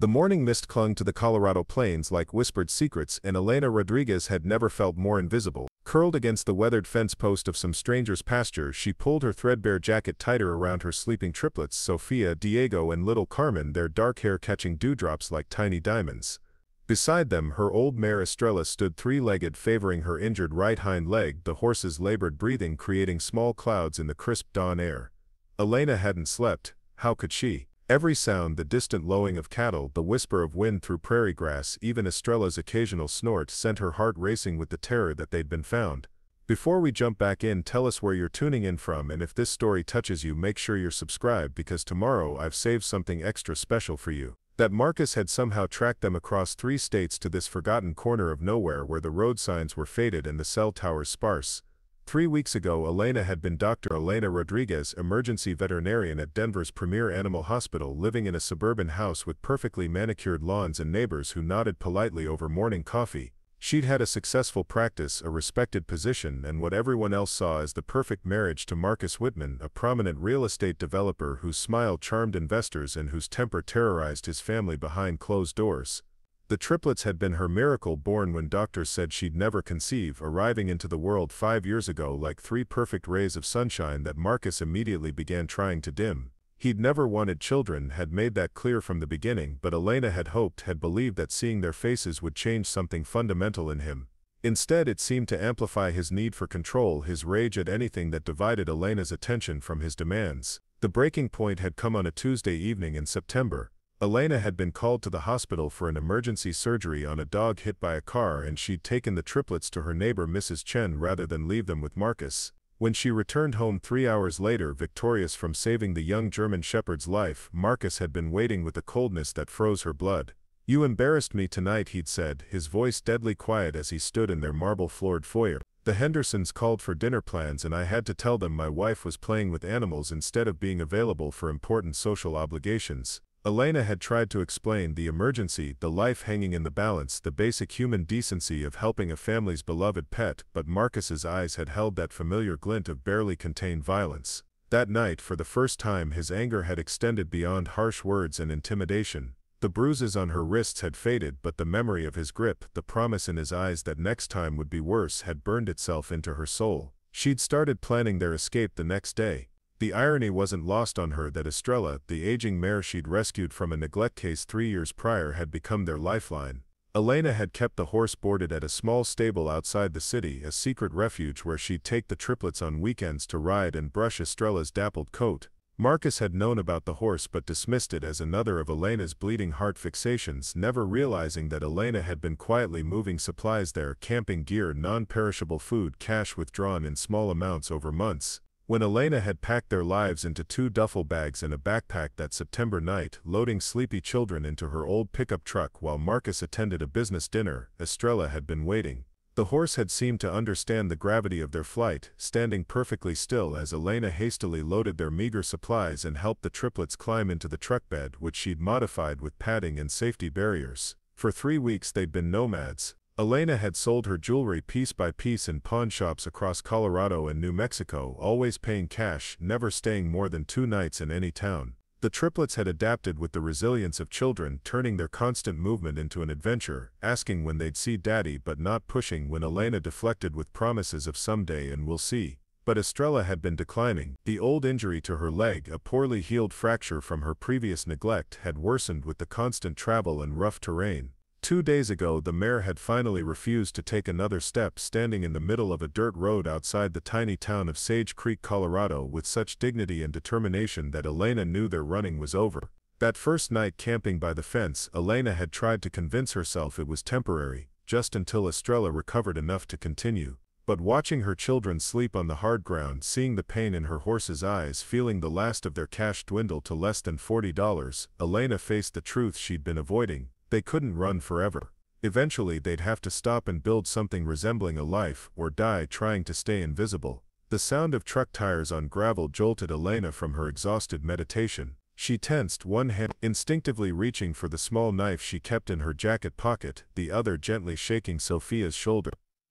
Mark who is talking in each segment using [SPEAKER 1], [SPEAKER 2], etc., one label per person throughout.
[SPEAKER 1] The morning mist clung to the Colorado plains like whispered secrets, and Elena Rodriguez had never felt more invisible. Curled against the weathered fence post of some stranger's pasture, she pulled her threadbare jacket tighter around her sleeping triplets, Sofia, Diego, and little Carmen, their dark hair catching dewdrops like tiny diamonds. Beside them, her old mare Estrella stood three-legged, favoring her injured right hind leg, the horse's labored breathing creating small clouds in the crisp dawn air. Elena hadn't slept. How could she? Every sound, the distant lowing of cattle, the whisper of wind through prairie grass, even Estrella's occasional snort, sent her heart racing with the terror that they'd been found. Before we jump back in, tell us where you're tuning in from, and if this story touches you, make sure you're subscribed, because tomorrow I've saved something extra special for you. That Marcus had somehow tracked them across 3 states to this forgotten corner of nowhere where the road signs were faded and the cell towers sparse. 3 weeks ago, Elena had been Dr. Elena Rodriguez, emergency veterinarian at Denver's premier animal hospital, living in a suburban house with perfectly manicured lawns and neighbors who nodded politely over morning coffee. She'd had a successful practice, a respected position, and what everyone else saw as the perfect marriage to Marcus Whitman, a prominent real estate developer whose smile charmed investors and whose temper terrorized his family behind closed doors. The triplets had been her miracle born when doctors said she'd never conceive, arriving into the world 5 years ago like 3 perfect rays of sunshine that Marcus immediately began trying to dim. He'd never wanted children, had made that clear from the beginning, but Elena had hoped, had believed that seeing their faces would change something fundamental in him. Instead, it seemed to amplify his need for control, his rage at anything that divided Elena's attention from his demands. The breaking point had come on a Tuesday evening in September. Elena had been called to the hospital for an emergency surgery on a dog hit by a car, and she'd taken the triplets to her neighbor Mrs. Chen rather than leave them with Marcus. When she returned home 3 hours later, victorious from saving the young German shepherd's life, Marcus had been waiting with a coldness that froze her blood. "You embarrassed me tonight," he'd said, his voice deadly quiet as he stood in their marble-floored foyer. "The Hendersons called for dinner plans and I had to tell them my wife was playing with animals instead of being available for important social obligations." Elena had tried to explain the emergency, the life hanging in the balance, the basic human decency of helping a family's beloved pet, but Marcus's eyes had held that familiar glint of barely contained violence. That night, for the first time, his anger had extended beyond harsh words and intimidation. The bruises on her wrists had faded, but the memory of his grip, the promise in his eyes that next time would be worse, had burned itself into her soul. She'd started planning their escape the next day. The irony wasn't lost on her that Estrella, the aging mare she'd rescued from a neglect case 3 years prior, had become their lifeline. Elena had kept the horse boarded at a small stable outside the city, a secret refuge where she'd take the triplets on weekends to ride and brush Estrella's dappled coat. Marcus had known about the horse but dismissed it as another of Elena's bleeding heart fixations, never realizing that Elena had been quietly moving supplies there, camping gear, non-perishable food, cash withdrawn in small amounts over months. When Elena had packed their lives into 2 duffel bags and a backpack that September night, loading sleepy children into her old pickup truck while Marcus attended a business dinner, Estrella had been waiting. The horse had seemed to understand the gravity of their flight, standing perfectly still as Elena hastily loaded their meager supplies and helped the triplets climb into the truck bed, which she'd modified with padding and safety barriers. For 3 weeks they'd been nomads. Elena had sold her jewelry piece by piece in pawn shops across Colorado and New Mexico, always paying cash, never staying more than 2 nights in any town. The triplets had adapted with the resilience of children, turning their constant movement into an adventure, asking when they'd see Daddy but not pushing when Elena deflected with promises of someday and we'll see. But Estrella had been declining. The old injury to her leg, a poorly healed fracture from her previous neglect, had worsened with the constant travel and rough terrain. 2 days ago, the mare had finally refused to take another step, standing in the middle of a dirt road outside the tiny town of Sage Creek, Colorado, with such dignity and determination that Elena knew their running was over. That first night camping by the fence, Elena had tried to convince herself it was temporary, just until Estrella recovered enough to continue. But watching her children sleep on the hard ground, seeing the pain in her horse's eyes, feeling the last of their cash dwindle to less than $40, Elena faced the truth she'd been avoiding. They couldn't run forever. Eventually they'd have to stop and build something resembling a life, or die trying to stay invisible. The sound of truck tires on gravel jolted Elena from her exhausted meditation. She tensed, one hand instinctively reaching for the small knife she kept in her jacket pocket, the other gently shaking Sofia's shoulder.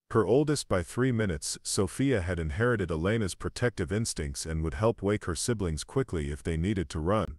[SPEAKER 1] Her oldest by 3 minutes, Sofia had inherited Elena's protective instincts and would help wake her siblings quickly if they needed to run.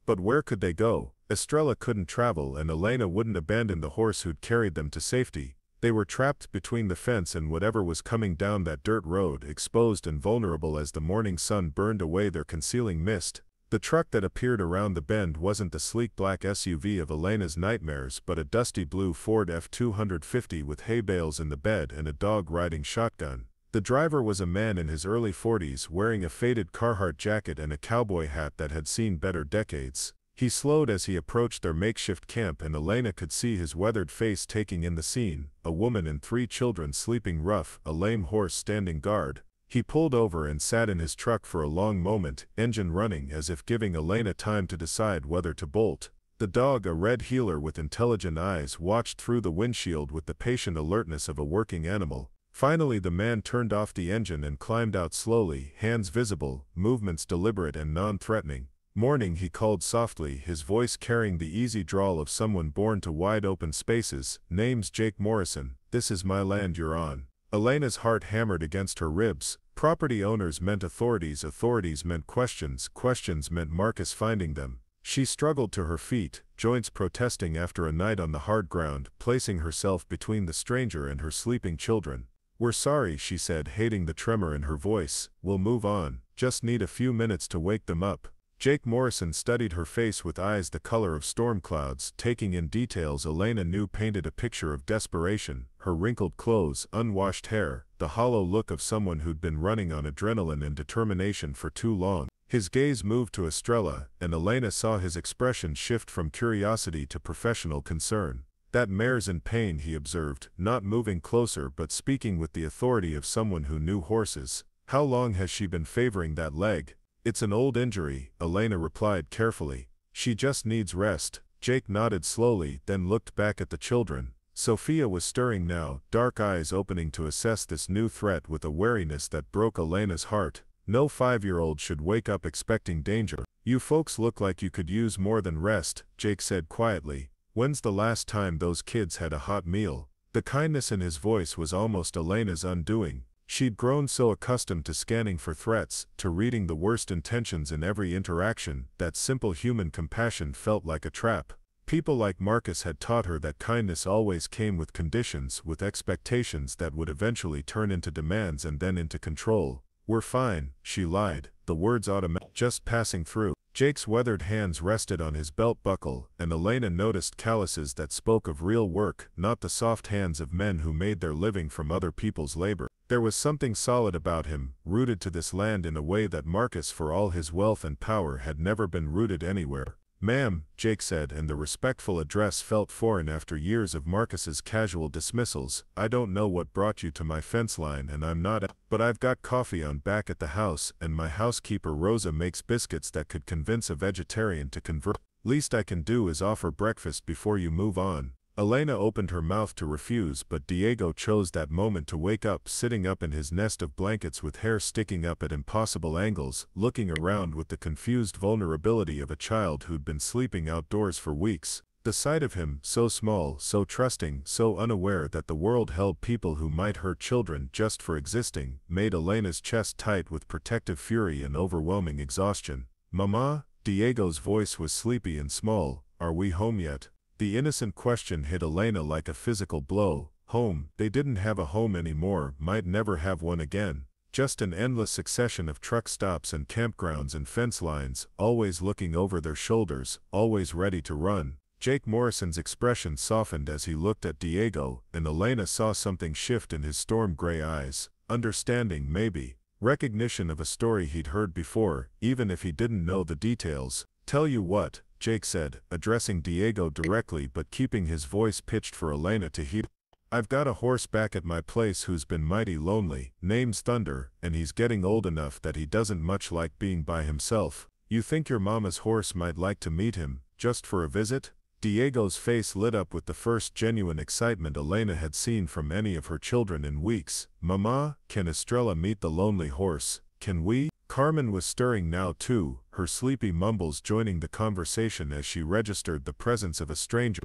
[SPEAKER 1] But where could they go? Estrella couldn't travel and Elena wouldn't abandon the horse who'd carried them to safety. They were trapped between the fence and whatever was coming down that dirt road, exposed and vulnerable as the morning sun burned away their concealing mist. The truck that appeared around the bend wasn't the sleek black SUV of Elena's nightmares but a dusty blue Ford F-250 with hay bales in the bed and a dog riding shotgun. The driver was a man in his early 40s wearing a faded Carhartt jacket and a cowboy hat that had seen better decades. He slowed as he approached their makeshift camp and Elena could see his weathered face taking in the scene, a woman and 3 children sleeping rough, a lame horse standing guard. He pulled over and sat in his truck for a long moment, engine running as if giving Elena time to decide whether to bolt. The dog, a red heeler with intelligent eyes, watched through the windshield with the patient alertness of a working animal. Finally the man turned off the engine and climbed out slowly, hands visible, movements deliberate and non-threatening. "Morning," he called softly, his voice carrying the easy drawl of someone born to wide open spaces. "Name's Jake Morrison. This is my land you're on." Elena's heart hammered against her ribs. Property owners meant authorities, authorities meant questions, questions meant Marcus finding them. She struggled to her feet, joints protesting after a night on the hard ground, placing herself between the stranger and her sleeping children. "We're sorry," she said, hating the tremor in her voice. "We'll move on. Just need a few minutes to wake them up." Jake Morrison studied her face with eyes the color of storm clouds, taking in details Elena knew painted a picture of desperation: her wrinkled clothes, unwashed hair, the hollow look of someone who'd been running on adrenaline and determination for too long. His gaze moved to Estrella, and Elena saw his expression shift from curiosity to professional concern. "That mare's in pain," he observed, not moving closer but speaking with the authority of someone who knew horses. "How long has she been favoring that leg?" "It's an old injury," Elena replied carefully. "She just needs rest." Jake nodded slowly, then looked back at the children. Sofia was stirring now, dark eyes opening to assess this new threat with a wariness that broke Elena's heart. No 5-year-old should wake up expecting danger. "You folks look like you could use more than rest," Jake said quietly. "When's the last time those kids had a hot meal?" The kindness in his voice was almost Elena's undoing. She'd grown so accustomed to scanning for threats, to reading the worst intentions in every interaction, that simple human compassion felt like a trap. People like Marcus had taught her that kindness always came with conditions, with expectations that would eventually turn into demands and then into control. "We're fine," she lied, the words just passing through. Jake's weathered hands rested on his belt buckle, and Elena noticed calluses that spoke of real work, not the soft hands of men who made their living from other people's labor. There was something solid about him, rooted to this land in a way that Marcus, for all his wealth and power, had never been rooted anywhere. "Ma'am," Jake said, and the respectful address felt foreign after years of Marcus's casual dismissals. "I don't know what brought you to my fence line and I'm not but I've got coffee on back at the house and my housekeeper Rosa makes biscuits that could convince a vegetarian to convert. Least I can do is offer breakfast before you move on." Elena opened her mouth to refuse, but Diego chose that moment to wake up, sitting up in his nest of blankets with hair sticking up at impossible angles, looking around with the confused vulnerability of a child who'd been sleeping outdoors for weeks. The sight of him, so small, so trusting, so unaware that the world held people who might hurt children just for existing, made Elena's chest tight with protective fury and overwhelming exhaustion. "Mama?" Diego's voice was sleepy and small. "Are we home yet?" The innocent question hit Elena like a physical blow. Home? They didn't have a home anymore, might never have one again. Just an endless succession of truck stops and campgrounds and fence lines, always looking over their shoulders, always ready to run. Jake Morrison's expression softened as he looked at Diego, and Elena saw something shift in his storm-gray eyes. Understanding, maybe. Recognition of a story he'd heard before, even if he didn't know the details. "Tell you what," Jake said, addressing Diego directly but keeping his voice pitched for Elena to hear. "I've got a horse back at my place who's been mighty lonely, name's Thunder, and he's getting old enough that he doesn't much like being by himself. You think your mama's horse might like to meet him, just for a visit?" Diego's face lit up with the first genuine excitement Elena had seen from any of her children in weeks. "Mama, can Estrella meet the lonely horse? Can we?" Carmen was stirring now too, her sleepy mumbles joining the conversation as she registered the presence of a stranger.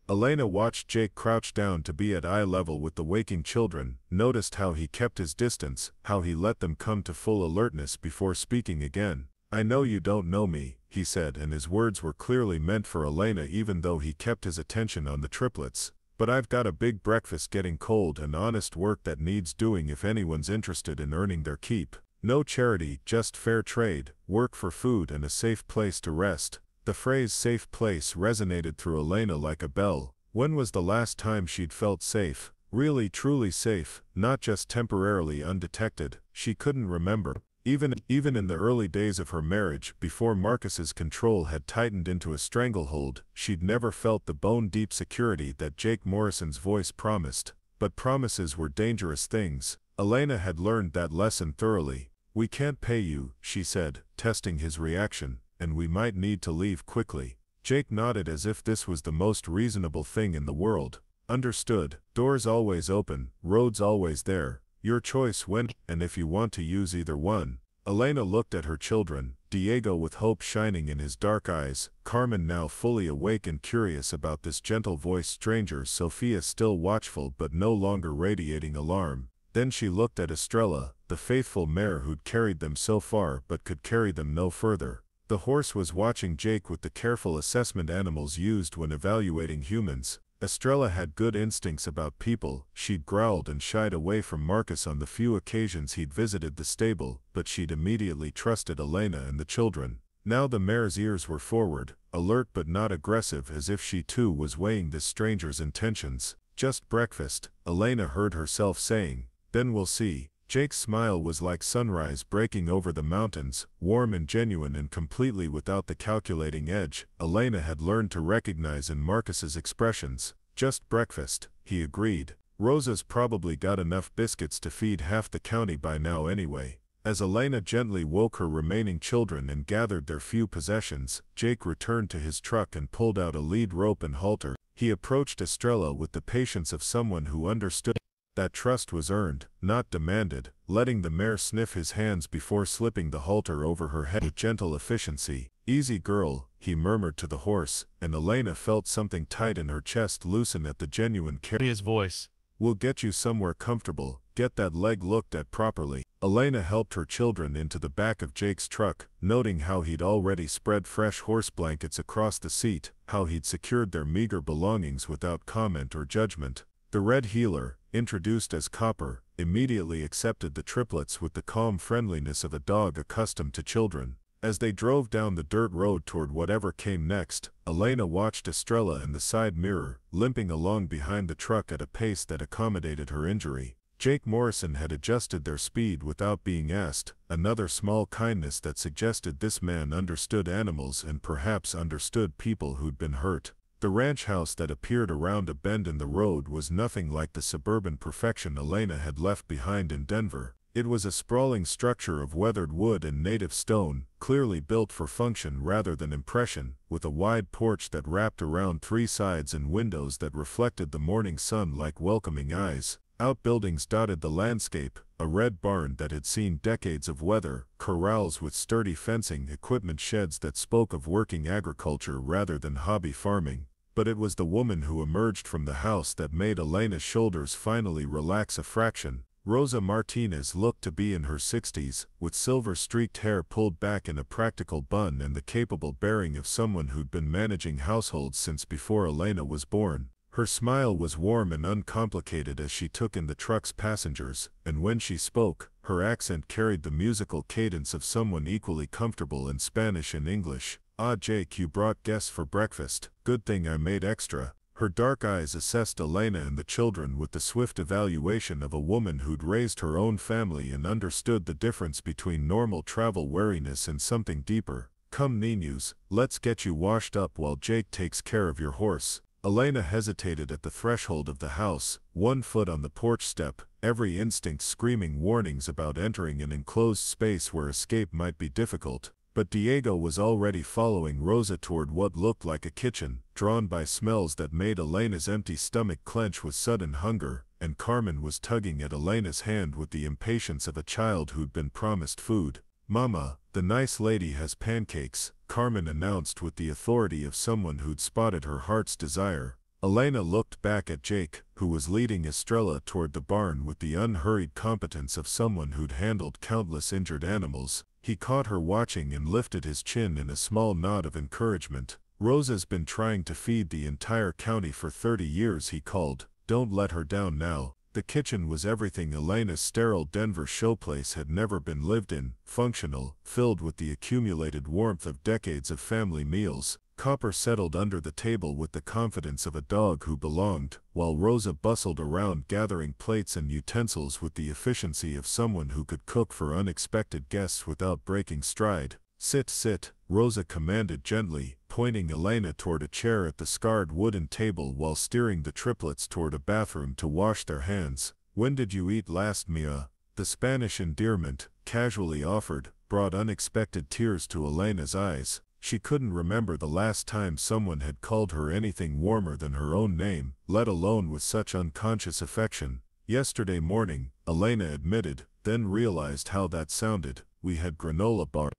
[SPEAKER 1] Elena watched Jake crouch down to be at eye level with the waking children, noticed how he kept his distance, how he let them come to full alertness before speaking again. "I know you don't know me," he said, and his words were clearly meant for Elena even though he kept his attention on the triplets. "But I've got a big breakfast getting cold and honest work that needs doing if anyone's interested in earning their keep. No charity, just fair trade, work for food and a safe place to rest." The phrase safe place resonated through Elena like a bell. When was the last time she'd felt safe? Really truly safe, not just temporarily undetected. She couldn't remember. Even in the early days of her marriage, before Marcus's control had tightened into a stranglehold, she'd never felt the bone-deep security that Jake Morrison's voice promised. But promises were dangerous things. Elena had learned that lesson thoroughly. "We can't pay you," she said, testing his reaction, "and we might need to leave quickly." Jake nodded as if this was the most reasonable thing in the world. "Understood. Doors always open, roads always there. Your choice when and if you want to use either one." Elena looked at her children, Diego with hope shining in his dark eyes, Carmen now fully awake and curious about this gentle-voiced stranger, Sofia still watchful but no longer radiating alarm. Then she looked at Estrella, the faithful mare who'd carried them so far but could carry them no further. The horse was watching Jake with the careful assessment animals used when evaluating humans. Estrella had good instincts about people. She'd growled and shied away from Marcus on the few occasions he'd visited the stable, but she'd immediately trusted Elena and the children. Now the mare's ears were forward, alert but not aggressive, as if she too was weighing this stranger's intentions. "Just breakfast," Elena heard herself saying. "Then we'll see." Jake's smile was like sunrise breaking over the mountains, warm and genuine and completely without the calculating edge Elena had learned to recognize in Marcus's expressions. "Just breakfast," he agreed. "Rosa's probably got enough biscuits to feed half the county by now anyway." As Elena gently woke her remaining children and gathered their few possessions, Jake returned to his truck and pulled out a lead rope and halter. He approached Estrella with the patience of someone who understood that trust was earned, not demanded, letting the mare sniff his hands before slipping the halter over her head with gentle efficiency. "Easy girl," he murmured to the horse, and Elena felt something tight in her chest loosen at the genuine care in his voice. "We'll get you somewhere comfortable, get that leg looked at properly." Elena helped her children into the back of Jake's truck, noting how he'd already spread fresh horse blankets across the seat, how he'd secured their meager belongings without comment or judgment. The red heeler, introduced as Copper, immediately accepted the triplets with the calm friendliness of a dog accustomed to children. As they drove down the dirt road toward whatever came next, Elena watched Estrella in the side mirror, limping along behind the truck at a pace that accommodated her injury. Jake Morrison had adjusted their speed without being asked, another small kindness that suggested this man understood animals and perhaps understood people who'd been hurt. The ranch house that appeared around a bend in the road was nothing like the suburban perfection Elena had left behind in Denver. It was a sprawling structure of weathered wood and native stone, clearly built for function rather than impression, with a wide porch that wrapped around three sides and windows that reflected the morning sun like welcoming eyes. Outbuildings dotted the landscape, a red barn that had seen decades of weather, corrals with sturdy fencing, equipment sheds that spoke of working agriculture rather than hobby farming. But it was the woman who emerged from the house that made Elena's shoulders finally relax a fraction. Rosa Martinez looked to be in her 60s, with silver-streaked hair pulled back in a practical bun and the capable bearing of someone who'd been managing households since before Elena was born. Her smile was warm and uncomplicated as she took in the truck's passengers, and when she spoke, her accent carried the musical cadence of someone equally comfortable in Spanish and English. "Ah, Jake, you brought guests for breakfast. Good thing I made extra." Her dark eyes assessed Elena and the children with the swift evaluation of a woman who'd raised her own family and understood the difference between normal travel wariness and something deeper. "Come, niños, let's get you washed up while Jake takes care of your horse." Elena hesitated at the threshold of the house, one foot on the porch step, every instinct screaming warnings about entering an enclosed space where escape might be difficult. But Diego was already following Rosa toward what looked like a kitchen, drawn by smells that made Elena's empty stomach clench with sudden hunger, and Carmen was tugging at Elena's hand with the impatience of a child who'd been promised food. "Mama, the nice lady has pancakes," Carmen announced with the authority of someone who'd spotted her heart's desire. Elena looked back at Jake, who was leading Estrella toward the barn with the unhurried competence of someone who'd handled countless injured animals. He caught her watching and lifted his chin in a small nod of encouragement. "Rosa's been trying to feed the entire county for 30 years," he called. "Don't let her down now." The kitchen was everything Elena's sterile Denver showplace had never been lived in: functional, filled with the accumulated warmth of decades of family meals. Copper settled under the table with the confidence of a dog who belonged, while Rosa bustled around gathering plates and utensils with the efficiency of someone who could cook for unexpected guests without breaking stride. "Sit, sit," Rosa commanded gently, pointing Elena toward a chair at the scarred wooden table while steering the triplets toward a bathroom to wash their hands. "When did you eat last, Mia?" The Spanish endearment, casually offered, brought unexpected tears to Elena's eyes. She couldn't remember the last time someone had called her anything warmer than her own name, let alone with such unconscious affection. "Yesterday morning," Elena admitted, then realized how that sounded. "We had granola bar."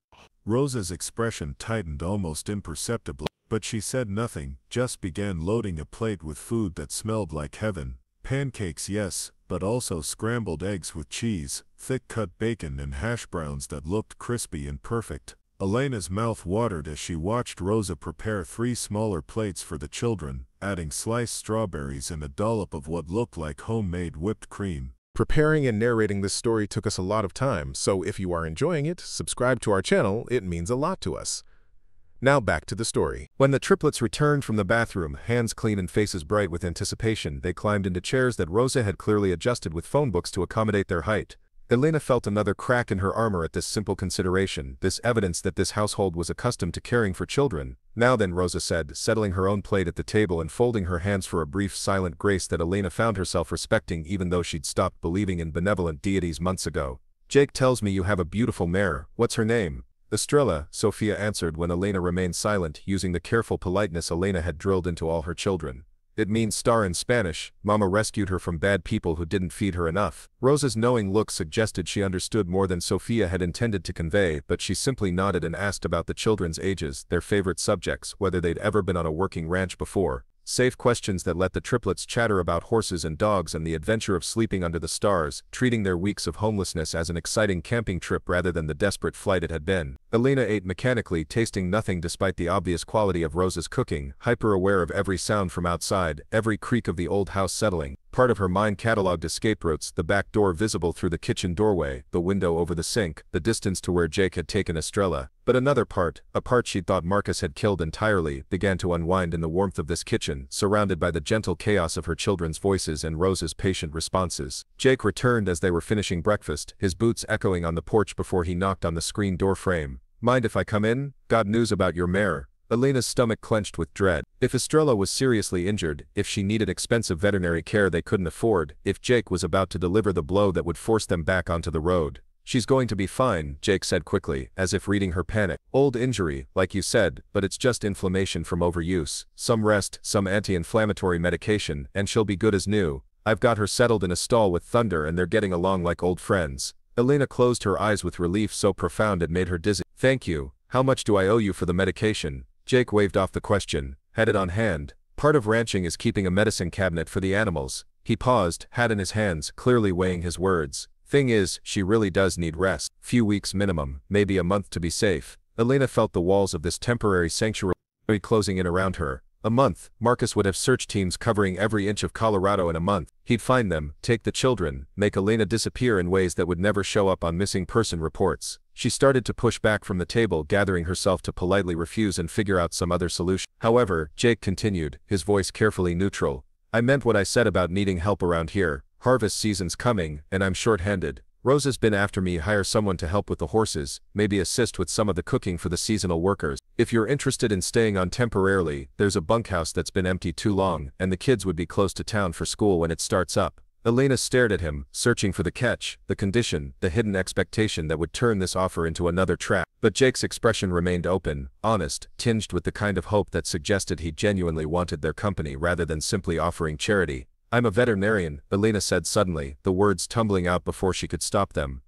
[SPEAKER 1] Rosa's expression tightened almost imperceptibly, but she said nothing, just began loading a plate with food that smelled like heaven. Pancakes, yes, but also scrambled eggs with cheese, thick-cut bacon and hash browns that looked crispy and perfect. Elena's mouth watered as she watched Rosa prepare 3 smaller plates for the children, adding sliced strawberries and a dollop of what looked like homemade whipped cream.
[SPEAKER 2] Preparing and narrating this story took us a lot of time, so if you are enjoying it, subscribe to our channel, it means a lot to us. Now back to the story. When the triplets returned from the bathroom, hands clean and faces bright with anticipation, they climbed into chairs that Rosa had clearly adjusted with phone books to accommodate their height. Elena felt another crack in her armor at this simple consideration, this evidence that this household was accustomed to caring for children. "Now then," Rosa said, settling her own plate at the table and folding her hands for a brief silent grace that Elena found herself respecting even though she'd stopped believing in benevolent deities months ago. "Jake tells me you have a beautiful mare. What's her name?" "Estrella," Sofia answered when Elena remained silent, using the careful politeness Elena had drilled into all her children. "It means star in Spanish. Mama rescued her from bad people who didn't feed her enough." Rosa's knowing look suggested she understood more than Sofia had intended to convey, but she simply nodded and asked about the children's ages, their favorite subjects, whether they'd ever been on a working ranch before. Safe questions that let the triplets chatter about horses and dogs and the adventure of sleeping under the stars, treating their weeks of homelessness as an exciting camping trip rather than the desperate flight it had been. Elena ate mechanically, tasting nothing despite the obvious quality of Rosa's cooking, hyper-aware of every sound from outside, every creak of the old house settling. Part of her mind catalogued escape routes: the back door visible through the kitchen doorway, the window over the sink, the distance to where Jake had taken Estrella. But another part, a part she'd thought Marcus had killed entirely, began to unwind in the warmth of this kitchen, surrounded by the gentle chaos of her children's voices and Rosa's patient responses. Jake returned as they were finishing breakfast, his boots echoing on the porch before he knocked on the screen door frame. "Mind if I come in? Got news about your mare." Elena's stomach clenched with dread. If Estrella was seriously injured, if she needed expensive veterinary care they couldn't afford, if Jake was about to deliver the blow that would force them back onto the road. "She's going to be fine," Jake said quickly, as if reading her panic. "Old injury, like you said, but it's just inflammation from overuse. Some rest, some anti-inflammatory medication, and she'll be good as new. I've got her settled in a stall with Thunder and they're getting along like old friends." Elena closed her eyes with relief so profound it made her dizzy. "Thank you. How much do I owe you for the medication?" Jake waved off the question. "Had it on hand. Part of ranching is keeping a medicine cabinet for the animals." He paused, hat in his hands, clearly weighing his words. "Thing is, she really does need rest. Few weeks minimum, maybe a month to be safe." Elena felt the walls of this temporary sanctuary closing in around her. A month. Marcus would have search teams covering every inch of Colorado in a month. He'd find them, take the children, make Elena disappear in ways that would never show up on missing person reports. She started to push back from the table, gathering herself to politely refuse and figure out some other solution. However, Jake continued, his voice carefully neutral. "I meant what I said about needing help around here. Harvest season's coming, and I'm short-handed. Rosa's been after me hire someone to help with the horses, maybe assist with some of the cooking for the seasonal workers. If you're interested in staying on temporarily, there's a bunkhouse that's been empty too long, and the kids would be close to town for school when it starts up." Elena stared at him, searching for the catch, the condition, the hidden expectation that would turn this offer into another trap. But Jake's expression remained open, honest, tinged with the kind of hope that suggested he genuinely wanted their company rather than simply offering charity. "I'm a veterinarian," Elena said suddenly, the words tumbling out before she could stop them.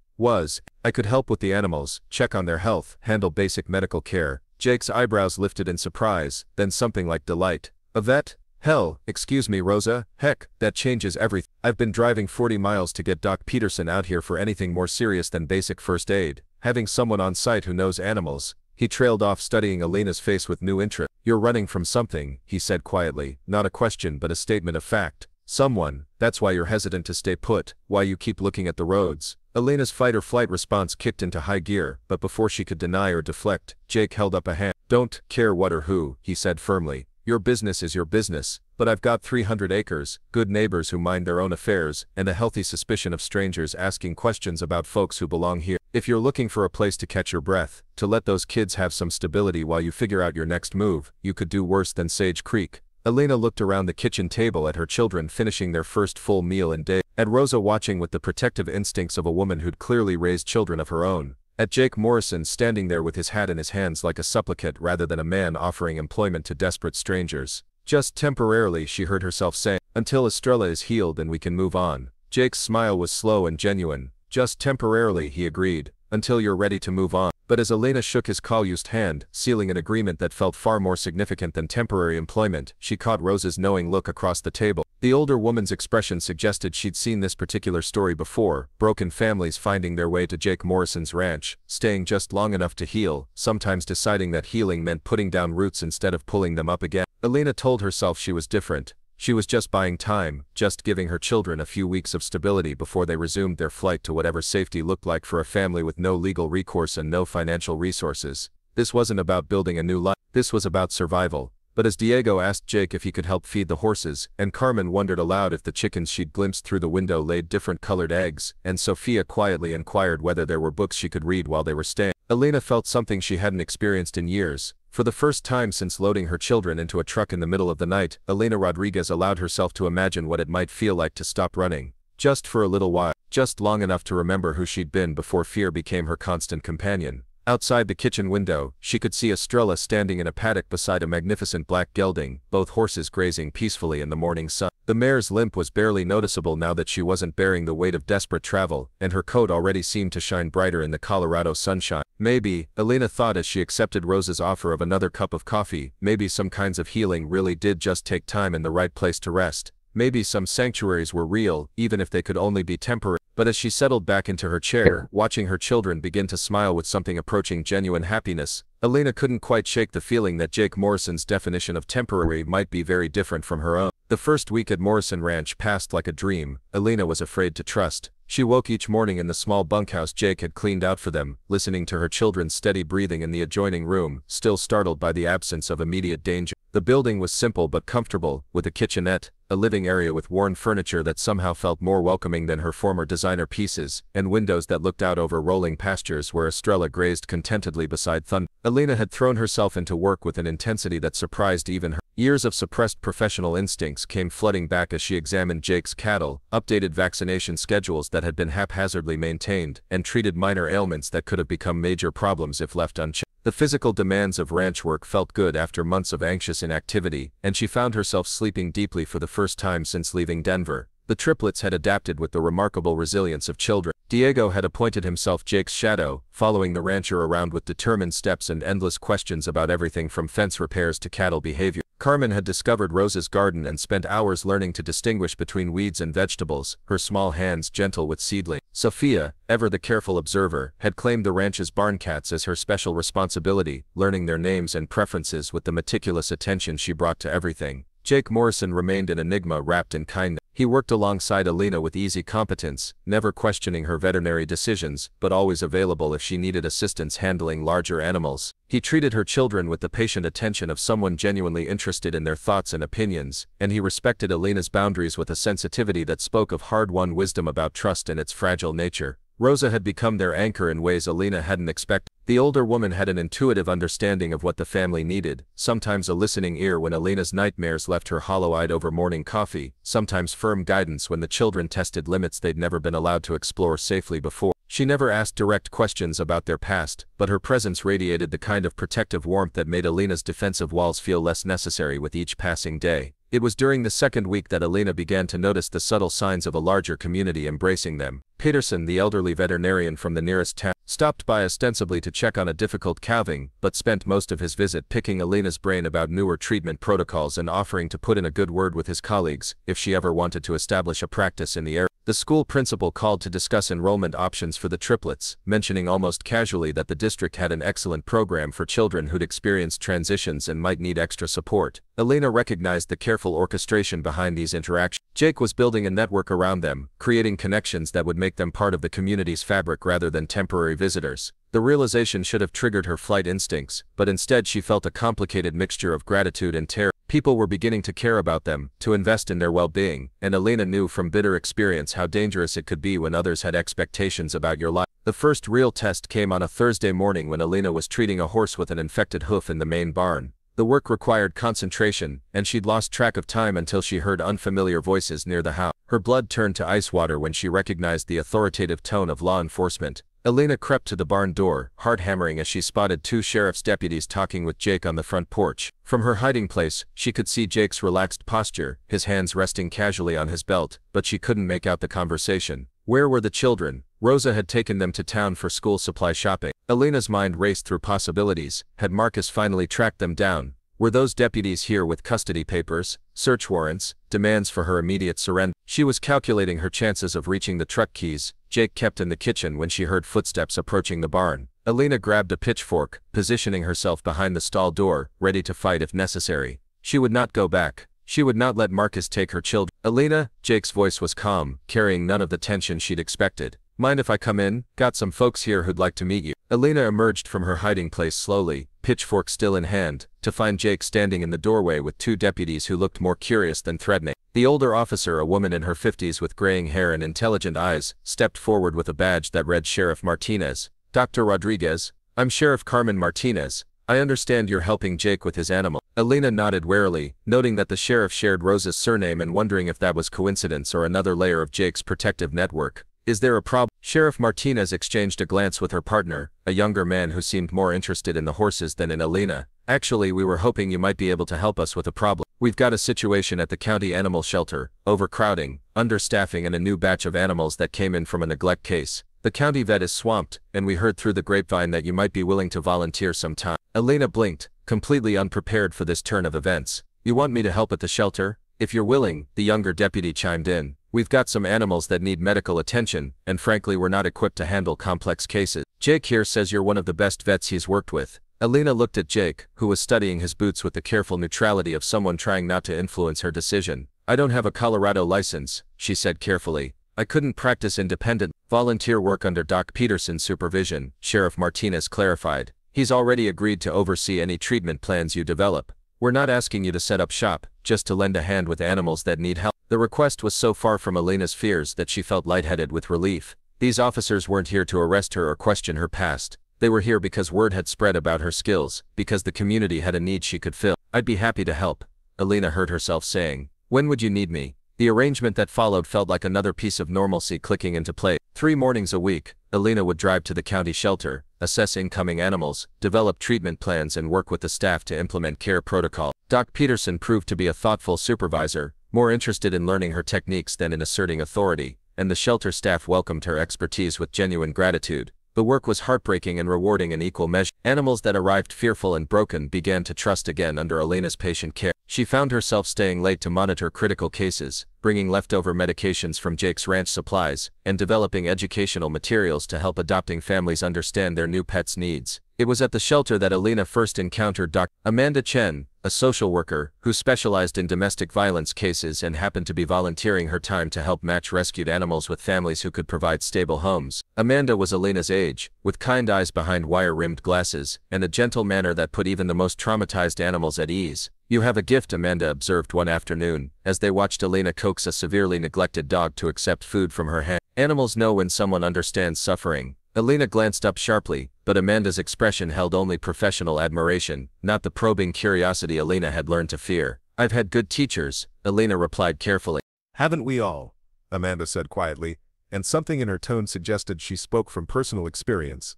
[SPEAKER 2] I could help with the animals, check on their health, handle basic medical care." Jake's eyebrows lifted in surprise, then something like delight. "A vet? Hell, excuse me Rosa, heck, that changes everything. I've been driving 40 miles to get Doc Peterson out here for anything more serious than basic first aid. Having someone on site who knows animals. He trailed off, studying Elena's face with new interest. You're running from something, he said quietly, not a question but a statement of fact. Someone, that's why you're hesitant to stay put, why you keep looking at the roads. Elena's fight-or-flight response kicked into high gear, but before she could deny or deflect, Jake held up a hand. Don't care what or who, he said firmly. Your business is your business, but I've got 300 acres, good neighbors who mind their own affairs, and a healthy suspicion of strangers asking questions about folks who belong here. If you're looking for a place to catch your breath, to let those kids have some stability while you figure out your next move, you could do worse than Sage Creek. Elena looked around the kitchen table at her children finishing their first full meal in days, at Rosa watching with the protective instincts of a woman who'd clearly raised children of her own, at Jake Morrison standing there with his hat in his hands like a supplicant rather than a man offering employment to desperate strangers. Just temporarily, she heard herself saying, until Estrella is healed and we can move on. Jake's smile was slow and genuine. Just temporarily, he agreed, until you're ready to move on. But as Elena shook his calloused hand, sealing an agreement that felt far more significant than temporary employment, she caught Rosa's knowing look across the table. The older woman's expression suggested she'd seen this particular story before, broken families finding their way to Jake Morrison's ranch, staying just long enough to heal, sometimes deciding that healing meant putting down roots instead of pulling them up again. Elena told herself she was different. She was just buying time, just giving her children a few weeks of stability before they resumed their flight to whatever safety looked like for a family with no legal recourse and no financial resources. This wasn't about building a new life, this was about survival. But as Diego asked Jake if he could help feed the horses, and Carmen wondered aloud if the chickens she'd glimpsed through the window laid different colored eggs, and Sofia quietly inquired whether there were books she could read while they were staying, Elena felt something she hadn't experienced in years. For the first time since loading her children into a truck in the middle of the night, Elena Rodriguez allowed herself to imagine what it might feel like to stop running. Just for a little while, just long enough to remember who she'd been before fear became her constant companion. Outside the kitchen window, she could see Estrella standing in a paddock beside a magnificent black gelding, both horses grazing peacefully in the morning sun. The mare's limp was barely noticeable now that she wasn't bearing the weight of desperate travel, and her coat already seemed to shine brighter in the Colorado sunshine. Maybe, Elena thought as she accepted Rosa's offer of another cup of coffee, maybe some kinds of healing really did just take time in the right place to rest. Maybe some sanctuaries were real, even if they could only be temporary. But as she settled back into her chair, watching her children begin to smile with something approaching genuine happiness, Elena couldn't quite shake the feeling that Jake Morrison's definition of temporary might be very different from her own. The first week at Morrison Ranch passed like a dream. Elena was afraid to trust. She woke each morning in the small bunkhouse Jake had cleaned out for them, listening to her children's steady breathing in the adjoining room, still startled by the absence of immediate danger. The building was simple but comfortable, with a kitchenette, a living area with worn furniture that somehow felt more welcoming than her former designer pieces, and windows that looked out over rolling pastures where Estrella grazed contentedly beside Thunder. Elena had thrown herself into work with an intensity that surprised even her. Years of suppressed professional instincts came flooding back as she examined Jake's cattle, updated vaccination schedules that had been haphazardly maintained, and treated minor ailments that could have become major problems if left unchecked. The physical demands of ranch work felt good after months of anxious inactivity, and she found herself sleeping deeply for the first time since leaving Denver. The triplets had adapted with the remarkable resilience of children. Diego had appointed himself Jake's shadow, following the rancher around with determined steps and endless questions about everything from fence repairs to cattle behavior. Carmen had discovered Rosa's garden and spent hours learning to distinguish between weeds and vegetables, her small hands gentle with seedlings. Sofia, ever the careful observer, had claimed the ranch's barn cats as her special responsibility, learning their names and preferences with the meticulous attention she brought to everything. Jake Morrison remained an enigma wrapped in kindness. He worked alongside Elena with easy competence, never questioning her veterinary decisions, but always available if she needed assistance handling larger animals. He treated her children with the patient attention of someone genuinely interested in their thoughts and opinions, and he respected Elena's boundaries with a sensitivity that spoke of hard-won wisdom about trust and its fragile nature. Rosa had become their anchor in ways Elena hadn't expected. The older woman had an intuitive understanding of what the family needed, sometimes a listening ear when Elena's nightmares left her hollow-eyed over morning coffee, sometimes firm guidance when the children tested limits they'd never been allowed to explore safely before. She never asked direct questions about their past, but her presence radiated the kind of protective warmth that made Elena's defensive walls feel less necessary with each passing day. It was during the second week that Elena began to notice the subtle signs of a larger community embracing them. Peterson, the elderly veterinarian from the nearest town, stopped by ostensibly to check on a difficult calving, but spent most of his visit picking Elena's brain about newer treatment protocols and offering to put in a good word with his colleagues if she ever wanted to establish a practice in the area. The school principal called to discuss enrollment options for the triplets, mentioning almost casually that the district had an excellent program for children who'd experienced transitions and might need extra support. Elena recognized the careful orchestration behind these interactions. Jake was building a network around them, creating connections that would make them part of the community's fabric rather than temporary visitors. The realization should have triggered her flight instincts, but instead she felt a complicated mixture of gratitude and terror. People were beginning to care about them, to invest in their well-being, and Elena knew from bitter experience how dangerous it could be when others had expectations about your life. The first real test came on a Thursday morning when Elena was treating a horse with an infected hoof in the main barn. The work required concentration, and she'd lost track of time until she heard unfamiliar voices near the house. Her blood turned to ice water when she recognized the authoritative tone of law enforcement. Elena crept to the barn door, heart hammering as she spotted two sheriff's deputies talking with Jake on the front porch. From her hiding place, she could see Jake's relaxed posture, his hands resting casually on his belt, but she couldn't make out the conversation. Where were the children? Rosa had taken them to town for school supply shopping. Elena's mind raced through possibilities. Had Marcus finally tracked them down? Were those deputies here with custody papers, search warrants, demands for her immediate surrender? She was calculating her chances of reaching the truck keys Jake kept in the kitchen when she heard footsteps approaching the barn. Elena grabbed a pitchfork, positioning herself behind the stall door, ready to fight if necessary. She would not go back. She would not let Marcus take her children. Elena, Jake's voice was calm, carrying none of the tension she'd expected. Mind if I come in? Got some folks here who'd like to meet you. Elena emerged from her hiding place slowly, pitchfork still in hand, to find Jake standing in the doorway with two deputies who looked more curious than threatening. The older officer, a woman in her 50s with graying hair and intelligent eyes, stepped forward with a badge that read Sheriff Martinez. Dr. Rodriguez, I'm Sheriff Carmen Martinez. I understand you're helping Jake with his animal. Elena nodded warily, noting that the sheriff shared Rosa's surname and wondering if that was coincidence or another layer of Jake's protective network. Is there a problem? Sheriff Martinez exchanged a glance with her partner, a younger man who seemed more interested in the horses than in Elena. Actually, we were hoping you might be able to help us with a problem. We've got a situation at the county animal shelter, overcrowding, understaffing and a new batch of animals that came in from a neglect case. The county vet is swamped, and we heard through the grapevine that you might be willing to volunteer some time. Elena blinked, completely unprepared for this turn of events. You want me to help at the shelter? If you're willing, the younger deputy chimed in. We've got some animals that need medical attention, and frankly we're not equipped to handle complex cases. Jake here says you're one of the best vets he's worked with. Elena looked at Jake, who was studying his boots with the careful neutrality of someone trying not to influence her decision. I don't have a Colorado license, she said carefully. I couldn't practice independent volunteer work under Doc Peterson's supervision, Sheriff Martinez clarified. He's already agreed to oversee any treatment plans you develop. We're not asking you to set up shop, just to lend a hand with animals that need help. The request was so far from Elena's fears that she felt lightheaded with relief. These officers weren't here to arrest her or question her past. They were here because word had spread about her skills, because the community had a need she could fill. I'd be happy to help, Elena heard herself saying. When would you need me? The arrangement that followed felt like another piece of normalcy clicking into place. 3 mornings a week, Elena would drive to the county shelter, assess incoming animals, develop treatment plans and work with the staff to implement care protocol. Doc Peterson proved to be a thoughtful supervisor, more interested in learning her techniques than in asserting authority, and the shelter staff welcomed her expertise with genuine gratitude. The work was heartbreaking and rewarding in equal measure. Animals that arrived fearful and broken began to trust again under Elena's patient care. She found herself staying late to monitor critical cases, bringing leftover medications from Jake's ranch supplies, and developing educational materials to help adopting families understand their new pet's needs. It was at the shelter that Elena first encountered Dr. Amanda Chen, a social worker who specialized in domestic violence cases and happened to be volunteering her time to help match rescued animals with families who could provide stable homes. Amanda was Elena's age, with kind eyes behind wire-rimmed glasses, and a gentle manner that put even the most traumatized animals at ease. You have a gift, Amanda observed one afternoon, as they watched Elena coax a severely neglected dog to accept food from her hand. Animals know when someone understands suffering. Elena glanced up sharply, but Amanda's expression held only professional admiration, not the probing curiosity Elena had learned to fear. I've had good teachers, Elena replied carefully.
[SPEAKER 1] Haven't we all? Amanda said quietly, and something in her tone suggested she spoke from personal experience.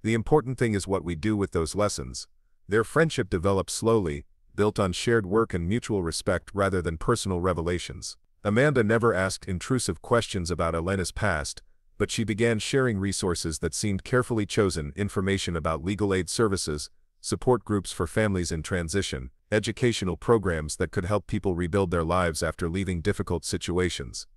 [SPEAKER 1] The important thing is what we do with those lessons. Their friendship developed slowly, built on shared work and mutual respect rather than personal revelations. Amanda never asked intrusive questions about Elena's past, but she began sharing resources that seemed carefully chosen: information about legal aid services, support groups for families in transition, educational programs that could help people rebuild their lives after leaving difficult situations.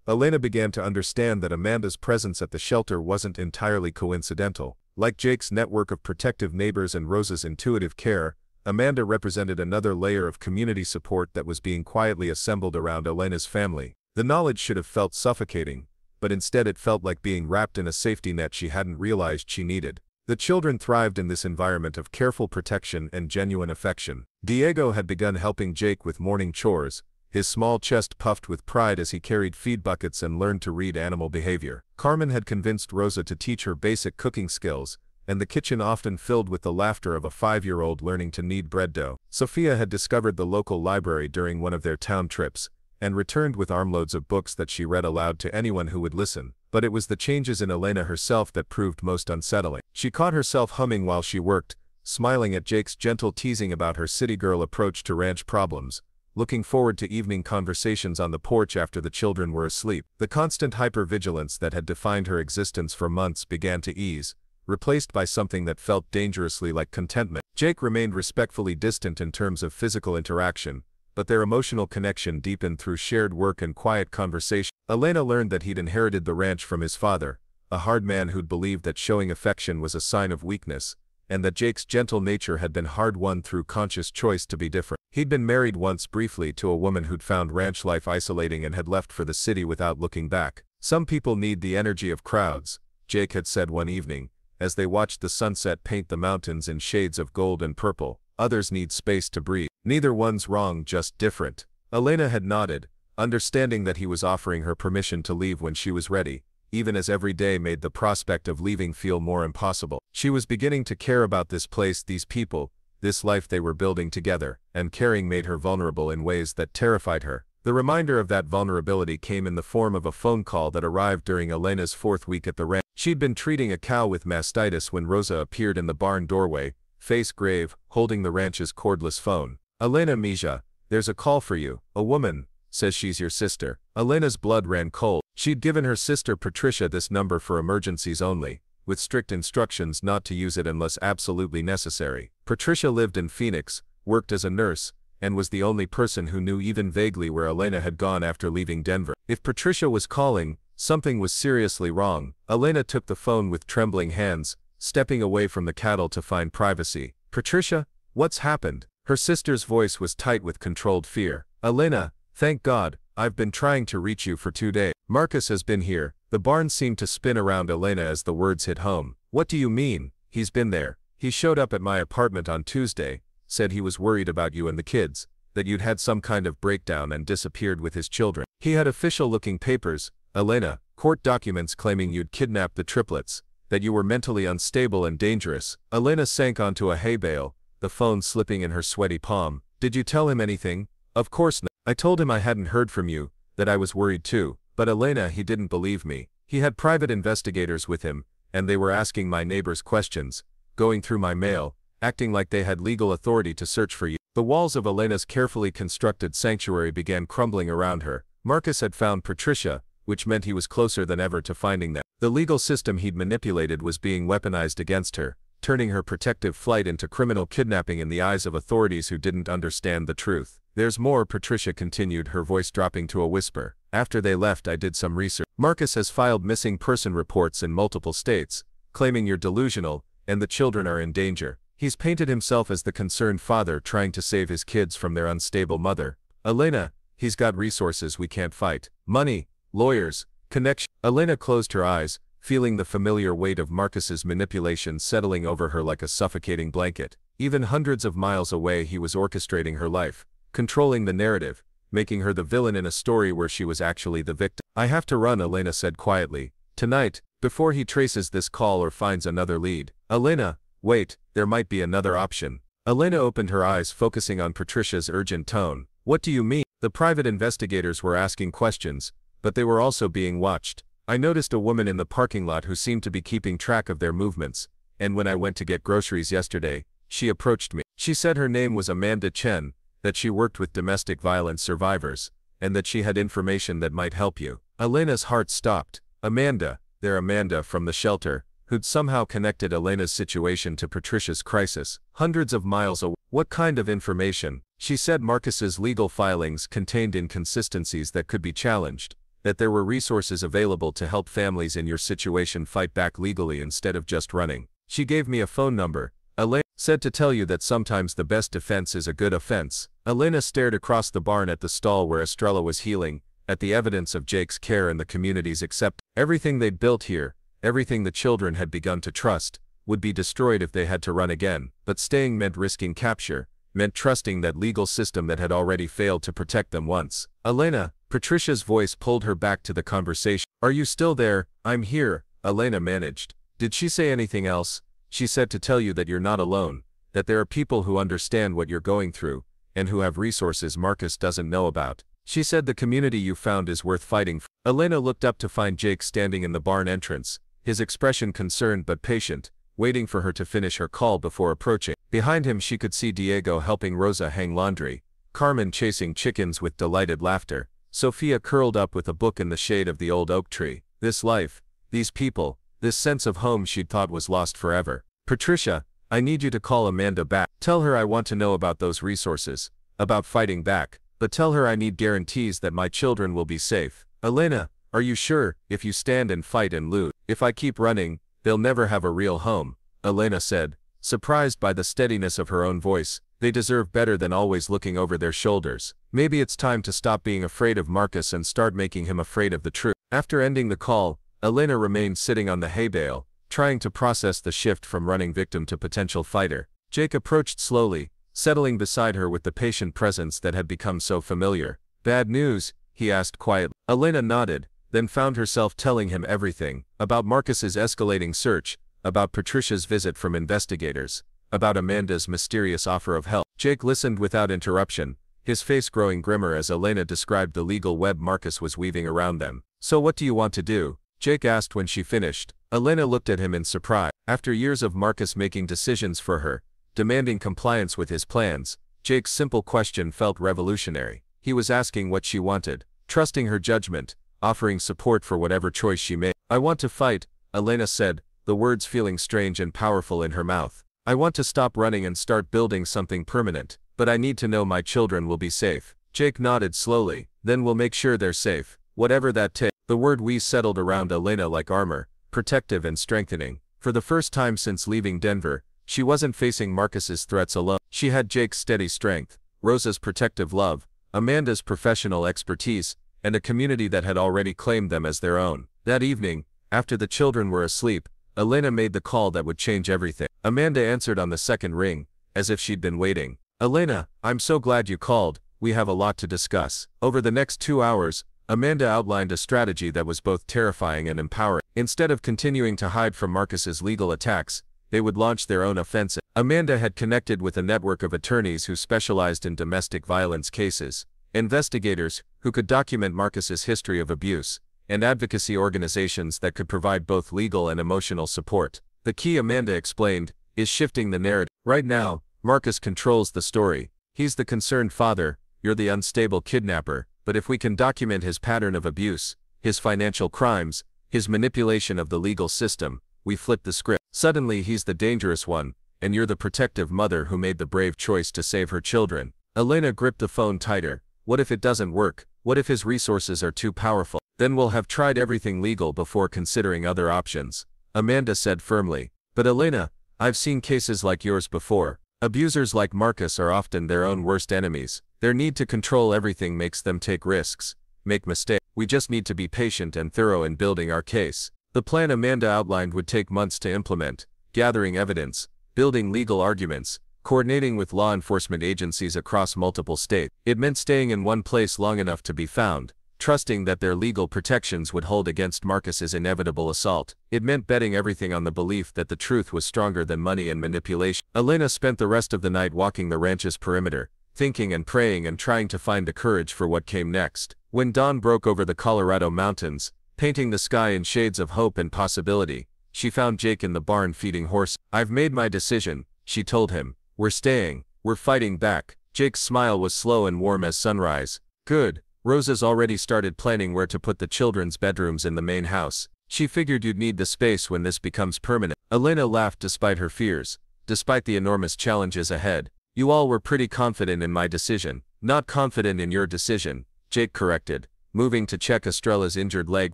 [SPEAKER 1] Elena began to understand that Amanda's presence at the shelter wasn't entirely coincidental. Like Jake's network of protective neighbors and Rosa's intuitive care, Amanda represented another layer of community support that was being quietly assembled around Elena's family. The knowledge should have felt suffocating, but instead it felt like being wrapped in a safety net she hadn't realized she needed. The children thrived in this environment of careful protection and genuine affection. Diego had begun helping Jake with morning chores, his small chest puffed with pride as he carried feed buckets and learned to read animal behavior. Carmen had convinced Rosa to teach her basic cooking skills, and the kitchen often filled with the laughter of a 5-year-old learning to knead bread dough. Sofia had discovered the local library during one of their town trips, and returned with armloads of books that she read aloud to anyone who would listen. But it was the changes in Elena herself that proved most unsettling. She caught herself humming while she worked, smiling at Jake's gentle teasing about her city girl approach to ranch problems, looking forward to evening conversations on the porch after the children were asleep. The constant hypervigilance that had defined her existence for months began to ease, replaced by something that felt dangerously like contentment. Jake remained respectfully distant in terms of physical interaction, but their emotional connection deepened through shared work and quiet conversation. Elena learned that he'd inherited the ranch from his father, a hard man who'd believed that showing affection was a sign of weakness, and that Jake's gentle nature had been hard-won through conscious choice to be different. He'd been married once briefly to a woman who'd found ranch life isolating and had left for the city without looking back. "Some people need the energy of crowds," Jake had said one evening, as they watched the sunset paint the mountains in shades of gold and purple. "Others need space to breathe. Neither one's wrong, just different." Elena had nodded, understanding that he was offering her permission to leave when she was ready, even as every day made the prospect of leaving feel more impossible. She was beginning to care about this place, these people, this life they were building together, and caring made her vulnerable in ways that terrified her. The reminder of that vulnerability came in the form of a phone call that arrived during Elena's 4th week at the ranch. She'd been treating a cow with mastitis when Rosa appeared in the barn doorway, face grave, holding the ranch's cordless phone. "Elena Mija, there's a call for you. A woman says she's your sister." Elena's blood ran cold. She'd given her sister Patricia this number for emergencies only, with strict instructions not to use it unless absolutely necessary. Patricia lived in Phoenix, worked as a nurse, and was the only person who knew even vaguely where Elena had gone after leaving Denver. If Patricia was calling, something was seriously wrong. Elena took the phone with trembling hands, stepping away from the cattle to find privacy. "Patricia, what's happened?" Her sister's voice was tight with controlled fear. "Elena, thank God, I've been trying to reach you for 2 days. Marcus has been here." The barn seemed to spin around Elena as the words hit home. "What do you mean, he's been there?" "He showed up at my apartment on Tuesday, said he was worried about you and the kids, that you'd had some kind of breakdown and disappeared with his children. He had official-looking papers, Elena, court documents claiming you'd kidnapped the triplets, that you were mentally unstable and dangerous." Elena sank onto a hay bale, the phone slipping in her sweaty palm. "Did you tell him anything?" "Of course not. I told him I hadn't heard from you, that I was worried too. But Elena, he didn't believe me. He had private investigators with him, and they were asking my neighbors questions, going through my mail, acting like they had legal authority to search for you." The walls of Elena's carefully constructed sanctuary began crumbling around her. Marcus had found Patricia, which meant he was closer than ever to finding them. The legal system he'd manipulated was being weaponized against her, turning her protective flight into criminal kidnapping in the eyes of authorities who didn't understand the truth. "There's more," Patricia continued, her voice dropping to a whisper. "After they left, I did some research. Marcus has filed missing person reports in multiple states, claiming you're delusional, and the children are in danger. He's painted himself as the concerned father trying to save his kids from their unstable mother. Elena, he's got resources we can't fight. Money, lawyers, connection." Elena closed her eyes, feeling the familiar weight of Marcus's manipulation settling over her like a suffocating blanket. Even hundreds of miles away, he was orchestrating her life, controlling the narrative, making her the villain in a story where she was actually the victim. "I have to run," Elena said quietly. "Tonight, before he traces this call or finds another lead." "Elena, wait, there might be another option." Elena opened her eyes, focusing on Patricia's urgent tone. "What do you mean?" "The private investigators were asking questions, but they were also being watched. I noticed a woman in the parking lot who seemed to be keeping track of their movements, and when I went to get groceries yesterday, she approached me. She said her name was Amanda Chen, that she worked with domestic violence survivors, and that she had information that might help you." Elena's heart stopped. "Amanda,
[SPEAKER 2] there Amanda from the shelter, who'd somehow connected Elena's situation to Patricia's crisis, hundreds of miles away. What kind of information? She said Marcus's legal filings contained inconsistencies that could be challenged, that there were resources available to help families in your situation fight back legally instead of just running. She gave me a phone number. Elena said to tell you that sometimes the best defense is a good offense. Elena stared across the barn at the stall where Estrella was healing, at the evidence of Jake's care and the community's acceptance. Everything they'd built here, everything the children had begun to trust, would be destroyed if they had to run again. But staying meant risking capture, meant trusting that legal system that had already failed to protect them once. Elena, Patricia's voice pulled her back to the conversation. Are you still there? I'm here, Elena managed. Did she say anything else? She said to tell you that you're not alone, that there are people who understand what you're going through, and who have resources Marcus doesn't know about. She said the community you found is worth fighting for. Elena looked up to find Jake standing in the barn entrance, his expression concerned but patient, waiting for her to finish her call before approaching. Behind him she could see Diego helping Rosa hang laundry, Carmen chasing chickens with delighted laughter, Sofia curled up with a book in the shade of the old oak tree. This life, these people, this sense of home she'd thought was lost forever. Patricia, I need you to call Amanda back. Tell her I want to know about those resources, about fighting back, but tell her I need guarantees that my children will be safe. Elena, are you sure? If you stand and fight and lose, if I keep running, they'll never have a real home, Elena said, surprised by the steadiness of her own voice. They deserve better than always looking over their shoulders. Maybe it's time to stop being afraid of Marcus and start making him afraid of the truth. After ending the call, Elena remained sitting on the hay bale, trying to process the shift from running victim to potential fighter. Jake approached slowly, settling beside her with the patient presence that had become so familiar. Bad news? He asked quietly. Elena nodded, then found herself telling him everything, about Marcus's escalating search, about Patricia's visit from investigators, about Amanda's mysterious offer of help. Jake listened without interruption, his face growing grimmer as Elena described the legal web Marcus was weaving around them. So what do you want to do? Jake asked when she finished. Elena looked at him in surprise. After years of Marcus making decisions for her, demanding compliance with his plans, Jake's simple question felt revolutionary. He was asking what she wanted, trusting her judgment, offering support for whatever choice she made. I want to fight, Elena said, the words feeling strange and powerful in her mouth. I want to stop running and start building something permanent, but I need to know my children will be safe. Jake nodded slowly. Then we'll make sure they're safe, whatever that takes. The word "we" settled around Elena like armor, protective and strengthening. For the first time since leaving Denver, she wasn't facing Marcus's threats alone. She had Jake's steady strength, Rosa's protective love, Amanda's professional expertise, and a community that had already claimed them as their own. That evening, after the children were asleep, Elena made the call that would change everything. Amanda answered on the second ring, as if she'd been waiting. Elena, I'm so glad you called. We have a lot to discuss. Over the next 2 hours, Amanda outlined a strategy that was both terrifying and empowering. Instead of continuing to hide from Marcus's legal attacks, they would launch their own offensive. Amanda had connected with a network of attorneys who specialized in domestic violence cases, investigators who could document Marcus's history of abuse, and advocacy organizations that could provide both legal and emotional support. The key, Amanda explained, is shifting the narrative. Right now, Marcus controls the story. He's the concerned father, you're the unstable kidnapper, but if we can document his pattern of abuse, his financial crimes, his manipulation of the legal system, we flip the script. Suddenly he's the dangerous one, and you're the protective mother who made the brave choice to save her children. Elena gripped the phone tighter. What if it doesn't work? What if his resources are too powerful? Then we'll have tried everything legal before considering other options, Amanda said firmly. But Elena, I've seen cases like yours before. Abusers like Marcus are often their own worst enemies. Their need to control everything makes them take risks, make mistakes. We just need to be patient and thorough in building our case. The plan Amanda outlined would take months to implement, gathering evidence, building legal arguments, coordinating with law enforcement agencies across multiple states. It meant staying in one place long enough to be found, trusting that their legal protections would hold against Marcus's inevitable assault. It meant betting everything on the belief that the truth was stronger than money and manipulation. Elena spent the rest of the night walking the ranch's perimeter, thinking and praying and trying to find the courage for what came next. When dawn broke over the Colorado mountains, painting the sky in shades of hope and possibility, she found Jake in the barn feeding horses. I've made my decision, she told him. We're staying. We're fighting back. Jake's smile was slow and warm as sunrise. Good. Rosa's already started planning where to put the children's bedrooms in the main house.
[SPEAKER 3] She figured you'd need the space when this becomes permanent. Elena laughed despite her fears. Despite the enormous challenges ahead, you all were pretty confident in my decision. Not confident in your decision, Jake corrected, moving to check Estrella's injured leg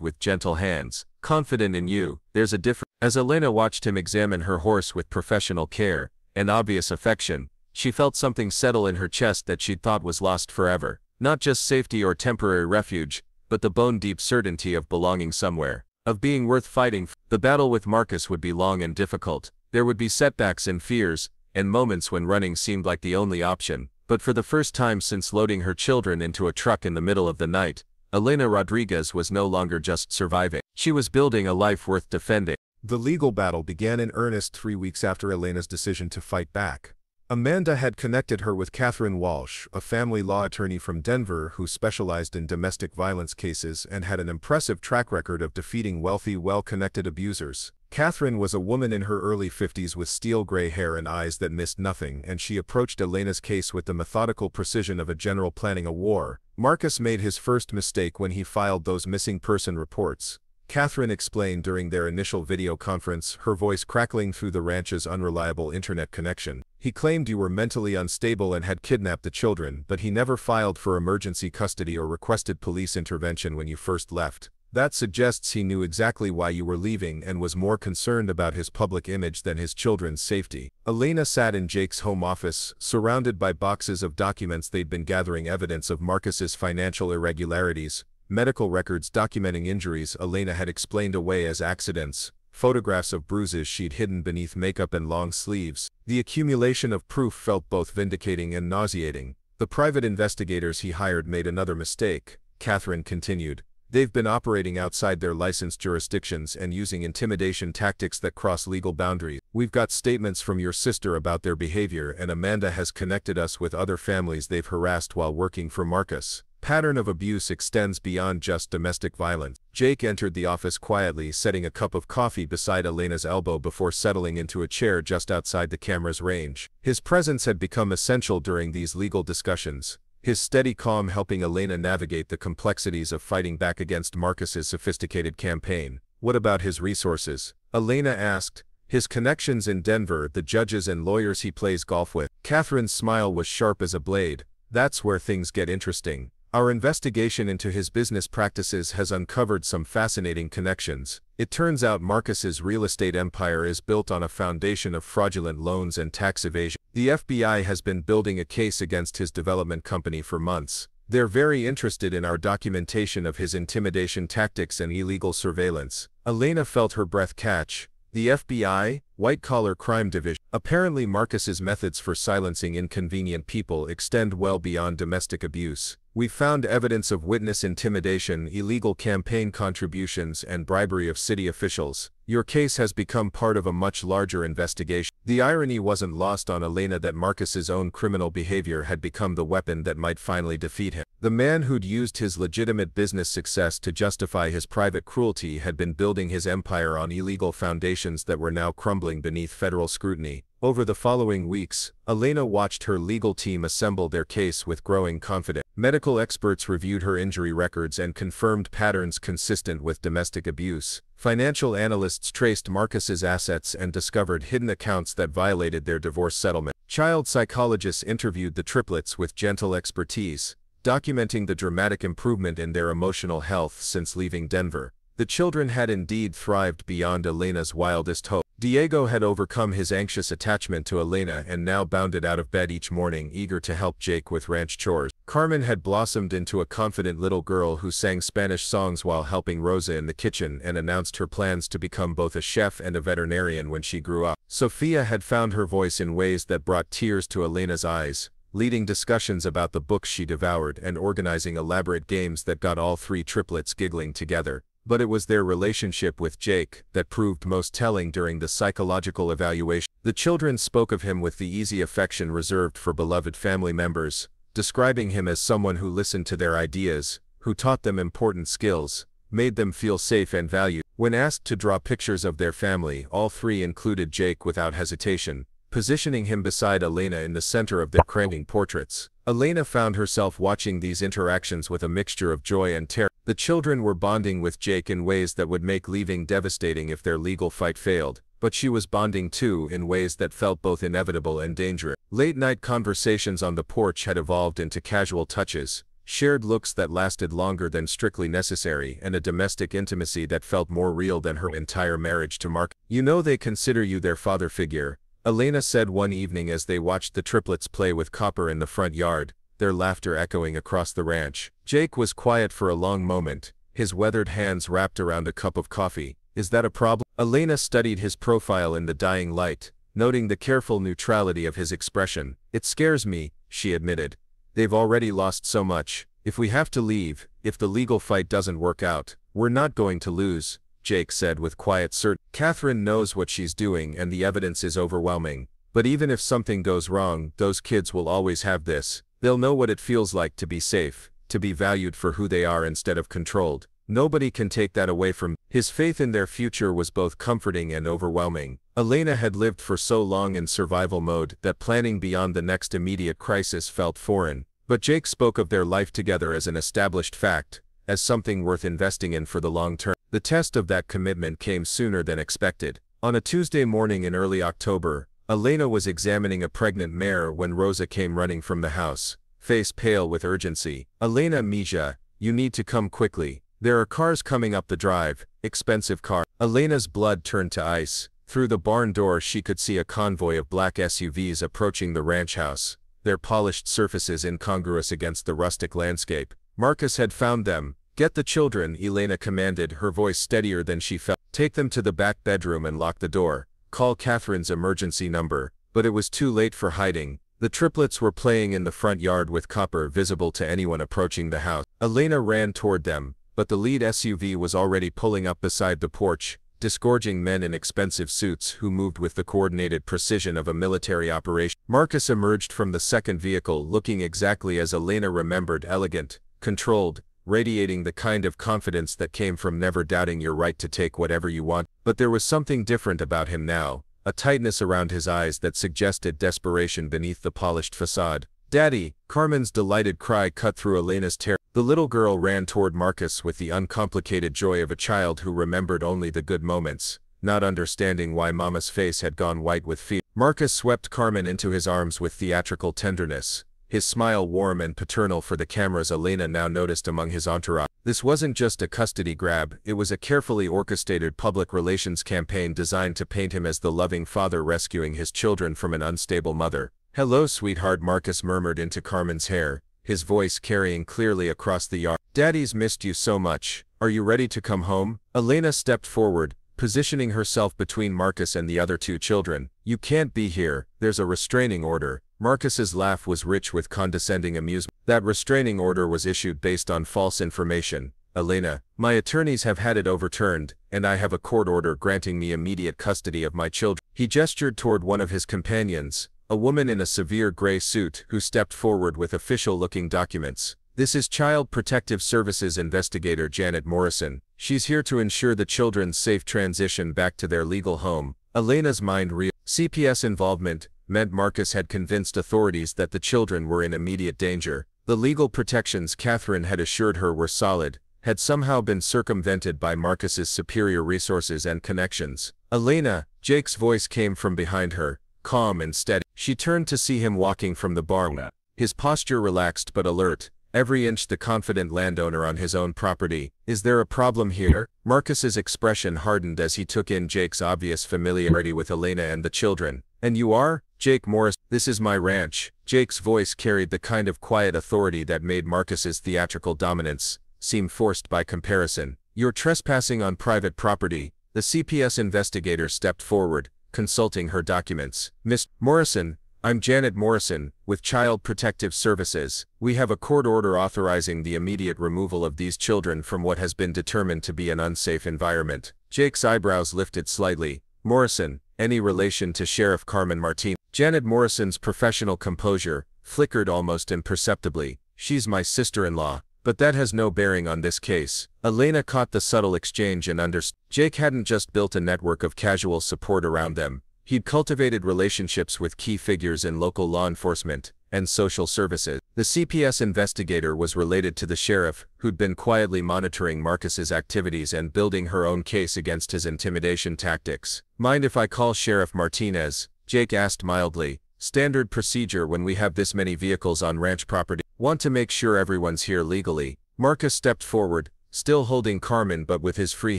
[SPEAKER 3] with gentle hands. Confident in you, there's a difference. As Elena watched him examine her horse with professional care and obvious affection, she felt something settle in her chest that she'd thought was lost forever. Not just safety or temporary refuge, but the bone-deep certainty of belonging somewhere, of being worth fighting for. The battle with Marcus would be long and difficult. There would be setbacks and fears, and moments when running seemed like the only option. But for the first time since loading her children into a truck in the middle of the night, Elena Rodriguez was no longer just surviving. She was building a life worth defending.
[SPEAKER 1] The legal battle began in earnest 3 weeks after Elena's decision to fight back. Amanda had connected her with Catherine Walsh, a family law attorney from Denver who specialized in domestic violence cases and had an impressive track record of defeating wealthy, well-connected abusers. Catherine was a woman in her early 50s with steel gray hair and eyes that missed nothing, and she approached Elena's case with the methodical precision of a general planning a war. Marcus made his first mistake when he filed those missing person reports. Catherine explained during their initial video conference, her voice crackling through the ranch's unreliable internet connection. He claimed you were mentally unstable and had kidnapped the children, but he never filed for emergency custody or requested police intervention when you first left. That suggests he knew exactly why you were leaving and was more concerned about his public image than his children's safety. Elena sat in Jake's home office, surrounded by boxes of documents they'd been gathering evidence of Marcus's financial irregularities, medical records documenting injuries Elena had explained away as accidents, photographs of bruises she'd hidden beneath makeup and long sleeves. The accumulation of proof felt both vindicating and nauseating. The private investigators he hired made another mistake, Catherine continued. They've been operating outside their licensed jurisdictions and using intimidation tactics that cross legal boundaries. We've got statements from your sister about their behavior, and Amanda has connected us with other families they've harassed while working for Marcus. Pattern of abuse extends beyond just domestic violence. Jake entered the office quietly, setting a cup of coffee beside Elena's elbow before settling into a chair just outside the camera's range. His presence had become essential during these legal discussions, his steady calm helping Elena navigate the complexities of fighting back against Marcus's sophisticated campaign. What about his resources? Elena asked. His connections in Denver, the judges and lawyers he plays golf with. Catherine's smile was sharp as a blade. That's where things get interesting. Our investigation into his business practices has uncovered some fascinating connections. It turns out Marcus's real estate empire is built on a foundation of fraudulent loans and tax evasion. The FBI has been building a case against his development company for months. They're very interested in our documentation of his intimidation tactics and illegal surveillance. Elena felt her breath catch. The FBI, white-collar crime division. Apparently Marcus's methods for silencing inconvenient people extend well beyond domestic abuse. We found evidence of witness intimidation, illegal campaign contributions, and bribery of city officials. Your case has become part of a much larger investigation. The irony wasn't lost on Elena that Marcus's own criminal behavior had become the weapon that might finally defeat him. The man who'd used his legitimate business success to justify his private cruelty had been building his empire on illegal foundations that were now crumbling beneath federal scrutiny. Over the following weeks, Elena watched her legal team assemble their case with growing confidence. Medical experts reviewed her injury records and confirmed patterns consistent with domestic abuse. Financial analysts traced Marcus's assets and discovered hidden accounts that violated their divorce settlement. Child psychologists interviewed the triplets with gentle expertise, documenting the dramatic improvement in their emotional health since leaving Denver. The children had indeed thrived beyond Elena's wildest hope. Diego had overcome his anxious attachment to Elena and now bounded out of bed each morning, eager to help Jake with ranch chores. Carmen had blossomed into a confident little girl who sang Spanish songs while helping Rosa in the kitchen and announced her plans to become both a chef and a veterinarian when she grew up. Sofia had found her voice in ways that brought tears to Elena's eyes, leading discussions about the books she devoured and organizing elaborate games that got all three triplets giggling together. But it was their relationship with Jake that proved most telling during the psychological evaluation. The children spoke of him with the easy affection reserved for beloved family members, describing him as someone who listened to their ideas, who taught them important skills, made them feel safe and valued. When asked to draw pictures of their family, all three included Jake without hesitation,
[SPEAKER 3] positioning him beside Elena in the center of their craving portraits. Elena found herself watching these interactions with a mixture of joy and terror. The children were bonding with Jake in ways that would make leaving devastating if their legal fight failed, but she was bonding too in ways that felt both inevitable and dangerous. Late-night conversations on the porch had evolved into casual touches, shared looks that lasted longer than strictly necessary, and a domestic intimacy that felt more real than her entire marriage to Mark. "You know they consider you their father figure," Elena said one evening as they watched the triplets play with Copper in the front yard, their laughter echoing across the ranch. Jake was quiet for a long moment, his weathered hands wrapped around a cup of coffee. "Is that a problem?" Elena studied his profile in the dying light, noting the careful neutrality of his expression. "It scares me," she admitted. "They've already lost so much. If we have to leave, if the legal fight doesn't work out, we're not going to lose," Jake said with quiet certainty. "Catherine knows what she's doing and the evidence is overwhelming. But even if something goes wrong, those kids will always have this. They'll know what it feels like to be safe, to be valued for who they are instead of controlled. Nobody can take that away from." His faith in their future was both comforting and overwhelming. Elena had lived for so long in survival mode that planning beyond the next immediate crisis felt foreign. But Jake spoke of their life together as an established fact, as something worth investing in for the long term. The test of that commitment came sooner than expected. On a Tuesday morning in early October, Elena was examining a pregnant mare when Rosa came running from the house, face pale with urgency. "Elena Mija, you need to come quickly. There are cars coming up the drive, expensive car." Elena's blood turned to ice. Through the barn door she could see a convoy of black SUVs approaching the ranch house, their polished surfaces incongruous against the rustic landscape. Marcus had found them. "Get the children," Elena commanded, her voice steadier than she felt. "Take them to the back bedroom and lock the door. Call Catherine's emergency number." But it was too late for hiding. The triplets were playing in the front yard with Copper visible to anyone approaching the house. Elena ran toward them, but the lead SUV was already pulling up beside the porch, disgorging men in expensive suits who moved with the coordinated precision of a military operation. Marcus emerged from the second vehicle looking exactly as Elena remembered, elegant, controlled, radiating the kind of confidence that came from never doubting your right to take whatever you want. But there was something different about him now, a tightness around his eyes that suggested desperation beneath the polished facade. "Daddy!" Carmen's delighted cry cut through Elena's terror. The little girl ran toward Marcus with the uncomplicated joy of a child who remembered only the good moments, not understanding why Mama's face had gone white with fear. Marcus swept Carmen into his arms with theatrical tenderness, his smile warm and paternal for the cameras Elena now noticed among his entourage. This wasn't just a custody grab, it was a carefully orchestrated public relations campaign designed to paint him as the loving father rescuing his children from an unstable mother. "Hello, sweetheart," Marcus murmured into Carmen's hair, his voice carrying clearly across the yard. "Daddy's missed you so much. Are you ready to come home?" Elena stepped forward, positioning herself between Marcus and the other two children. "You can't be here, there's a restraining order." Marcus's laugh was rich with condescending amusement. "That restraining order was issued based on false information, Elena. My attorneys have had it overturned, and I have a court order granting me immediate custody of my children." He gestured toward one of his companions, a woman in a severe gray suit who stepped forward with official-looking documents. "This is Child Protective Services investigator Janet Morrison. She's here to ensure the children's safe transition back to their legal home." Elena's mind reeled. CPS involvement meant Marcus had convinced authorities that the children were in immediate danger. The legal protections Catherine had assured her were solid, had somehow been circumvented by Marcus's superior resources and connections. "Elena," Jake's voice came from behind her, calm and steady. She turned to see him walking from the barn, his posture relaxed but alert, every inch the confident landowner on his own property. "Is there a problem here?" Marcus's expression hardened as he took in Jake's obvious familiarity with Elena and the children. "And you are?" "Jake Morris. This is my ranch." Jake's voice carried the kind of quiet authority that made Marcus's theatrical dominance seem forced by comparison. "You're trespassing on private property." The CPS investigator stepped forward, consulting her documents. "Miss Morrison, I'm Janet Morrison, with Child Protective Services. We have a court order authorizing the immediate removal of these children from what has been determined to be an unsafe environment." Jake's eyebrows lifted slightly. "Morrison, any relation to Sheriff Carmen Martin?" Janet Morrison's professional composure flickered almost imperceptibly. "She's my sister-in-law, but that has no bearing on this case." Elena caught the subtle exchange and understood. Jake hadn't just built a network of casual support around them. He'd cultivated relationships with key figures in local law enforcement and social services. The CPS investigator was related to the sheriff, who'd been quietly monitoring Marcus's activities and building her own case against his intimidation tactics. "Mind if I call Sheriff Martinez?" Jake asked mildly. "Standard procedure when we have this many vehicles on ranch property. Want to make sure everyone's here legally." Marcus stepped forward, still holding Carmen but with his free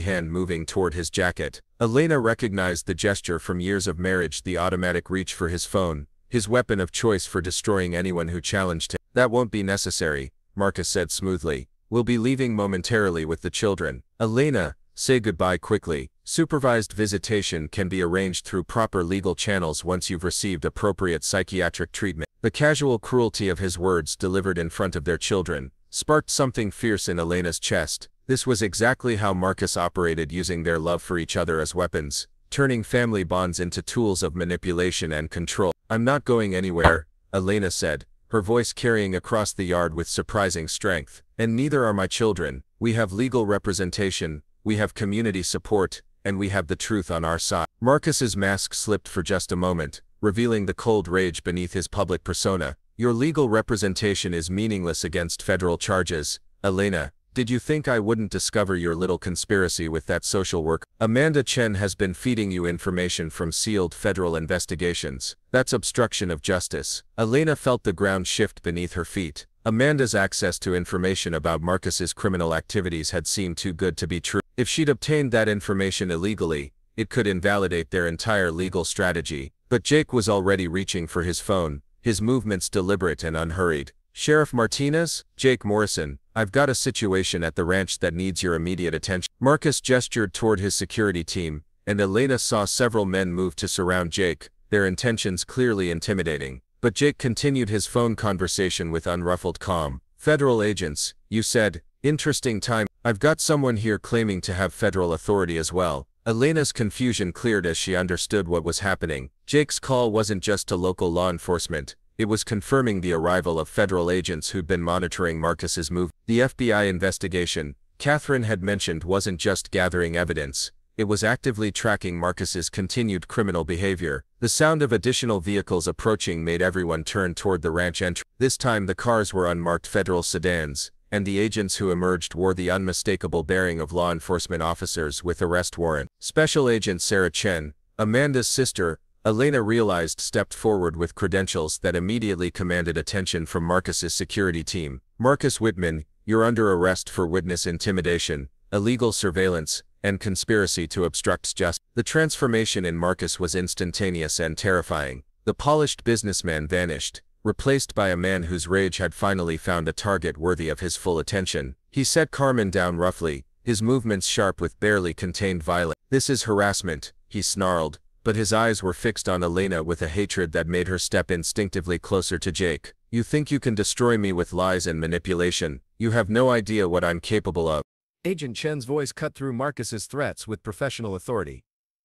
[SPEAKER 3] hand moving toward his jacket. Elena recognized the gesture from years of marriage, the automatic reach for his phone, his weapon of choice for destroying anyone who challenged him. "That won't be necessary," Marcus said smoothly. "We'll be leaving momentarily with the children." "Elena, say goodbye quickly. Supervised visitation can be arranged through proper legal channels once you've received appropriate psychiatric treatment." The casual cruelty of his words, delivered in front of their children, sparked something fierce in Elena's chest. This was exactly how Marcus operated, using their love for each other as weapons, turning family bonds into tools of manipulation and control. "I'm not going anywhere," Elena said, her voice carrying across the yard with surprising strength. "And neither are my children. We have legal representation, we have community support, and we have the truth on our side." Marcus's mask slipped for just a moment, revealing the cold rage beneath his public persona. "Your legal representation is meaningless against federal charges, Elena. Did you think I wouldn't discover your little conspiracy with that social worker? Amanda Chen has been feeding you information from sealed federal investigations. That's obstruction of justice." Elena felt the ground shift beneath her feet. Amanda's access to information about Marcus's criminal activities had seemed too good to be true. If she'd obtained that information illegally, it could invalidate their entire legal strategy. But Jake was already reaching for his phone, his movements deliberate and unhurried. "Sheriff Martinez? Jake Morrison, I've got a situation at the ranch that needs your immediate attention." Marcus gestured toward his security team, and Elena saw several men move to surround Jake, their intentions clearly intimidating. But Jake continued his phone conversation with unruffled calm. "Federal agents, you said? Interesting time. I've got someone here claiming to have federal authority as well." Elena's confusion cleared as she understood what was happening. Jake's call wasn't just to local law enforcement. It was confirming the arrival of federal agents who'd been monitoring Marcus's move. The FBI investigation, Catherine had mentioned, wasn't just gathering evidence. It was actively tracking Marcus's continued criminal behavior. The sound of additional vehicles approaching made everyone turn toward the ranch entrance. This time the cars were unmarked federal sedans, and the agents who emerged wore the unmistakable bearing of law enforcement officers with arrest warrant. Special Agent Sarah Chen, Amanda's sister, Elena realized, stepped forward with credentials that immediately commanded attention from Marcus's security team. "Marcus Whitman, you're under arrest for witness intimidation, illegal surveillance, and conspiracy to obstruct justice." The transformation in Marcus was instantaneous and terrifying. The polished businessman vanished, replaced by a man whose rage had finally found a target worthy of his full attention. He set Carmen down roughly, his movements sharp with barely contained violence. "This is harassment," he snarled, but his eyes were fixed on Elena with a hatred that made her step instinctively closer to Jake. "You think you can destroy me with lies and manipulation? You have no idea what I'm capable of."
[SPEAKER 2] Agent Chen's voice cut through Marcus's threats with professional authority.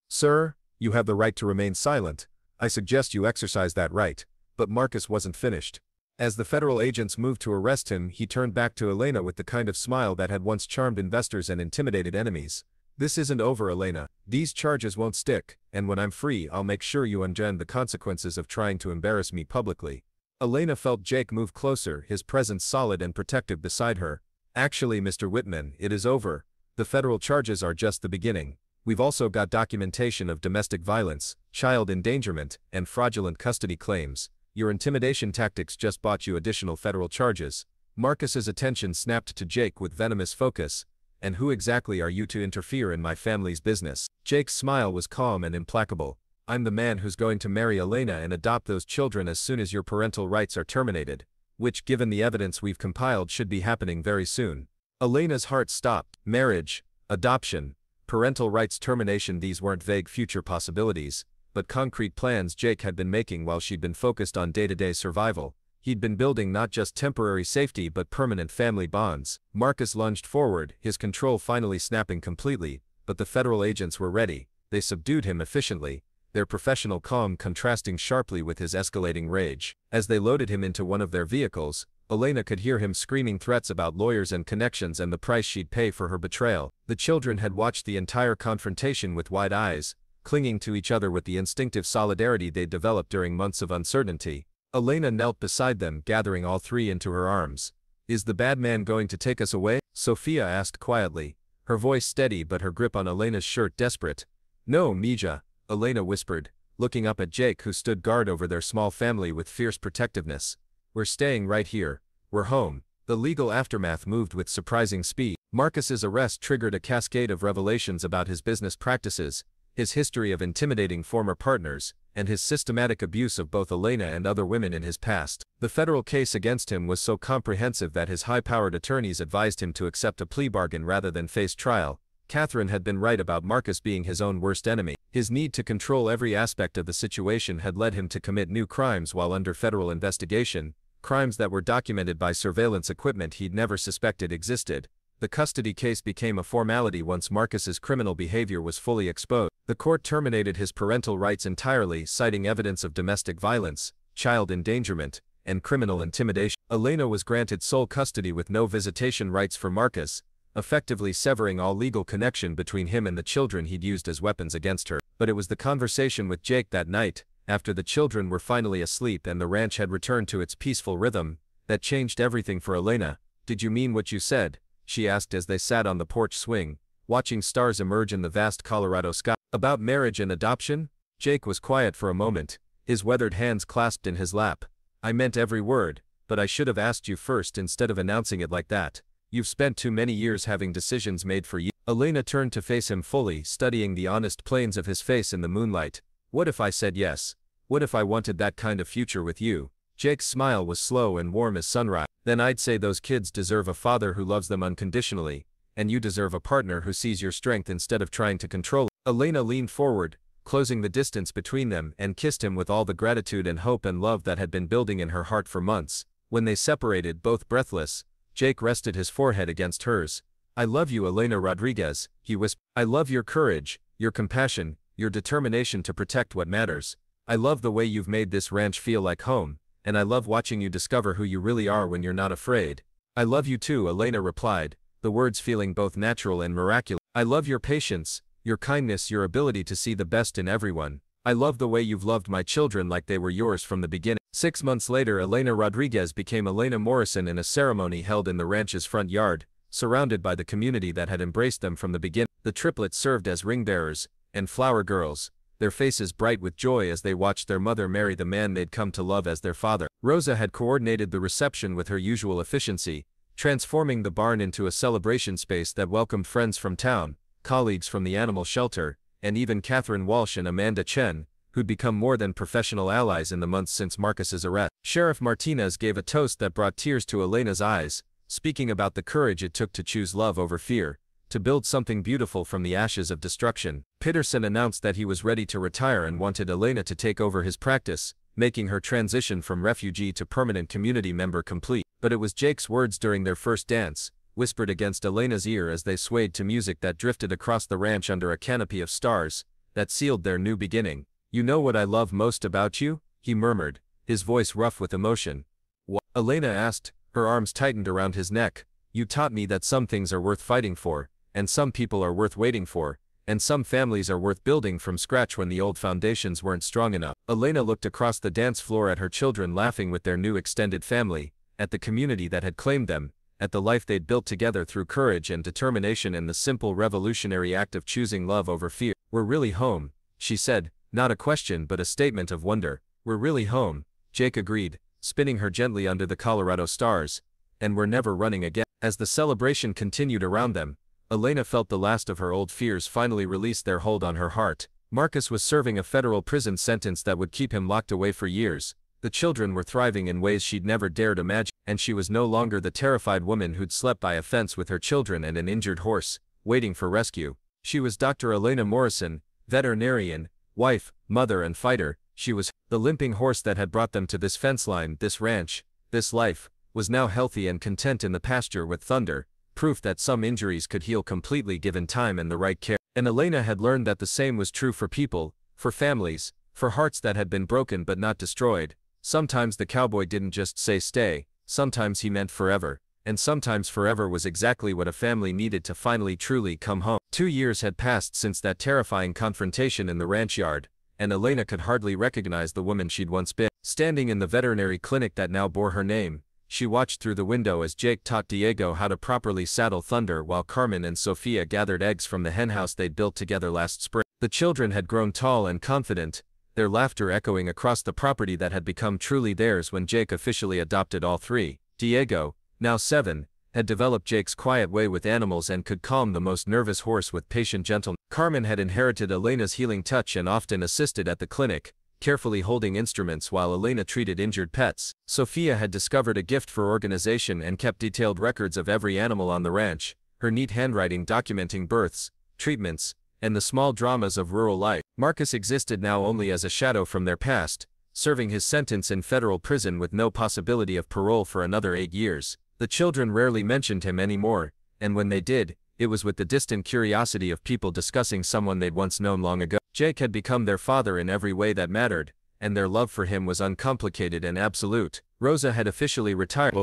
[SPEAKER 2] "Sir, you have the right to remain silent. I suggest you exercise that right." But Marcus wasn't finished. As the federal agents moved to arrest him, he turned back to Elena with the kind of smile that had once charmed investors and intimidated enemies. "This isn't over, Elena. These charges won't stick, and when I'm free, I'll make sure you understand the consequences of trying to embarrass me publicly." Elena felt Jake move closer, his presence solid and protective beside her. "Actually, Mr. Whitman, it is over. The federal charges are just the beginning. We've also got documentation of domestic violence, child endangerment, and fraudulent custody claims. Your intimidation tactics just bought you additional federal charges." Marcus's attention snapped to Jake with venomous focus. "And who exactly are you to interfere in my family's business?" Jake's smile was calm and implacable. "I'm the man who's going to marry Elena and adopt those children as soon as your parental rights are terminated, which, given the evidence we've compiled, should be happening very soon." Elena's heart stopped. Marriage, adoption, parental rights termination, these weren't vague future possibilities, but concrete plans Jake had been making while she'd been focused on day-to-day survival. He'd been building not just temporary safety but permanent family bonds. Marcus lunged forward, his control finally snapping completely, but the federal agents were ready. They subdued him efficiently, their professional calm contrasting sharply with his escalating rage. As they loaded him into one of their vehicles, Elena could hear him screaming threats about lawyers and connections and the price she'd pay for her betrayal. The children had watched the entire confrontation with wide eyes,
[SPEAKER 3] clinging to each other with the instinctive solidarity they'd developed during months of uncertainty. Elena knelt beside them, gathering all three into her arms. "Is the bad man going to take us away?" Sofia asked quietly, her voice steady but her grip on Elena's shirt desperate. "No, Mija," Elena whispered, looking up at Jake, who stood guard over their small family with fierce protectiveness. "We're staying right here. We're home." The legal aftermath moved with surprising speed. Marcus's arrest triggered a cascade of revelations about his business practices, his history of intimidating former partners, and his systematic abuse of both Elena and other women in his past. The federal case against him was so comprehensive that his high-powered attorneys advised him to accept a plea bargain rather than face trial. Catherine had been right about Marcus being his own worst enemy. His need to control every aspect of the situation had led him to commit new crimes while under federal investigation, crimes that were documented by surveillance equipment he'd never suspected existed. The custody case became a formality once Marcus's criminal behavior was fully exposed. The court terminated his parental rights entirely, citing evidence of domestic violence, child endangerment, and criminal intimidation. Elena was granted sole custody with no visitation rights for Marcus, effectively severing all legal connection between him and the children he'd used as weapons against her. But it was the conversation with Jake that night, after the children were finally asleep and the ranch had returned to its peaceful rhythm, that changed everything for Elena. "Did you mean what you said?" she asked as they sat on the porch swing, watching stars emerge in the vast Colorado sky. "About marriage and adoption?" Jake was quiet for a moment, his weathered hands clasped in his lap. "I meant every word, but I should have asked you first instead of announcing it like that. You've spent too many years having decisions made for you." Elena turned to face him fully, studying the honest planes of his face in the moonlight. "What if I said yes? What if I wanted that kind of future with you?" Jake's smile was slow and warm as sunrise. "Then I'd say those kids deserve a father who loves them unconditionally, and you deserve a partner who sees your strength instead of trying to control it." Elena leaned forward, closing the distance between them, and kissed him with all the gratitude and hope and love that had been building in her heart for months. When they separated, both breathless, Jake rested his forehead against hers. "I love you, Elena Rodriguez," he whispered. "I love your courage, your compassion, your determination to protect what matters. I love the way you've made this ranch feel like home, and I love watching you discover who you really are when you're not afraid." "I love you too," Elena replied, the words feeling both natural and miraculous. "I love your patience, your kindness, your ability to see the best in everyone. I love the way you've loved my children like they were yours from the beginning." 6 months later, Elena Rodriguez became Elena Morrison in a ceremony held in the ranch's front yard, surrounded by the community that had embraced them from the beginning. The triplets served as ring bearers and flower girls, their faces bright with joy as they watched their mother marry the man they'd come to love as their father. Rosa had coordinated the reception with her usual efficiency, transforming the barn into a celebration space that welcomed friends from town, colleagues from the animal shelter, and even Catherine Walsh and Amanda Chen, who'd become more than professional allies in the months since Marcus's arrest. Sheriff Martinez gave a toast that brought tears to Elena's eyes, speaking about the courage it took to choose love over fear, to build something beautiful from the ashes of destruction. Peterson announced that he was ready to retire and wanted Elena to take over his practice, making her transition from refugee to permanent community member complete. But it was Jake's words during their first dance, whispered against Elena's ear as they swayed to music that drifted across the ranch under a canopy of stars, that sealed their new beginning. "You know what I love most about you?" he murmured, his voice rough with emotion. "What?" Elena asked, her arms tightened around his neck. "You taught me that some things are worth fighting for, and some people are worth waiting for, and some families are worth building from scratch when the old foundations weren't strong enough." Elena looked across the dance floor at her children laughing with their new extended family, at the community that had claimed them, at the life they'd built together through courage and determination and the simple revolutionary act of choosing love over fear. "We're really home," she said, not a question but a statement of wonder. "We're really home," Jake agreed, spinning her gently under the Colorado stars. "And we're never running again." As the celebration continued around them, Elena felt the last of her old fears finally release their hold on her heart. Marcus was serving a federal prison sentence that would keep him locked away for years. The children were thriving in ways she'd never dared imagine, and she was no longer the terrified woman who'd slept by a fence with her children and an injured horse, waiting for rescue. She was Dr. Elena Morrison, veterinarian, wife, mother and fighter. She was the limping horse that had brought them to this fence line, this ranch, this life, was now healthy and content in the pasture with Thunder, proof that some injuries could heal completely given time and the right care. And Elena had learned that the same was true for people, for families, for hearts that had been broken but not destroyed. Sometimes the cowboy didn't just say stay, sometimes he meant forever. and sometimes forever was exactly what a family needed to finally truly come home. 2 years had passed since that terrifying confrontation in the ranch yard, and Elena could hardly recognize the woman she'd once been. Standing in the veterinary clinic that now bore her name, she watched through the window as Jake taught Diego how to properly saddle Thunder while Carmen and Sofia gathered eggs from the henhouse they'd built together last spring. The children had grown tall and confident, their laughter echoing across the property that had become truly theirs when Jake officially adopted all three. Diego, now 7, had developed Jake's quiet way with animals and could calm the most nervous horse with patient gentleness. Carmen had inherited Elena's healing touch and often assisted at the clinic, carefully holding instruments while Elena treated injured pets. Sofia had discovered a gift for organization and kept detailed records of every animal on the ranch, her neat handwriting documenting births, treatments, and the small dramas of rural life. Marcus existed now only as a shadow from their past, serving his sentence in federal prison with no possibility of parole for another 8 years. The children rarely mentioned him anymore, and when they did, it was with the distant curiosity of people discussing someone they'd once known long ago. Jake had become their father in every way that mattered, and their love for him was uncomplicated and absolute. Rosa had officially retired,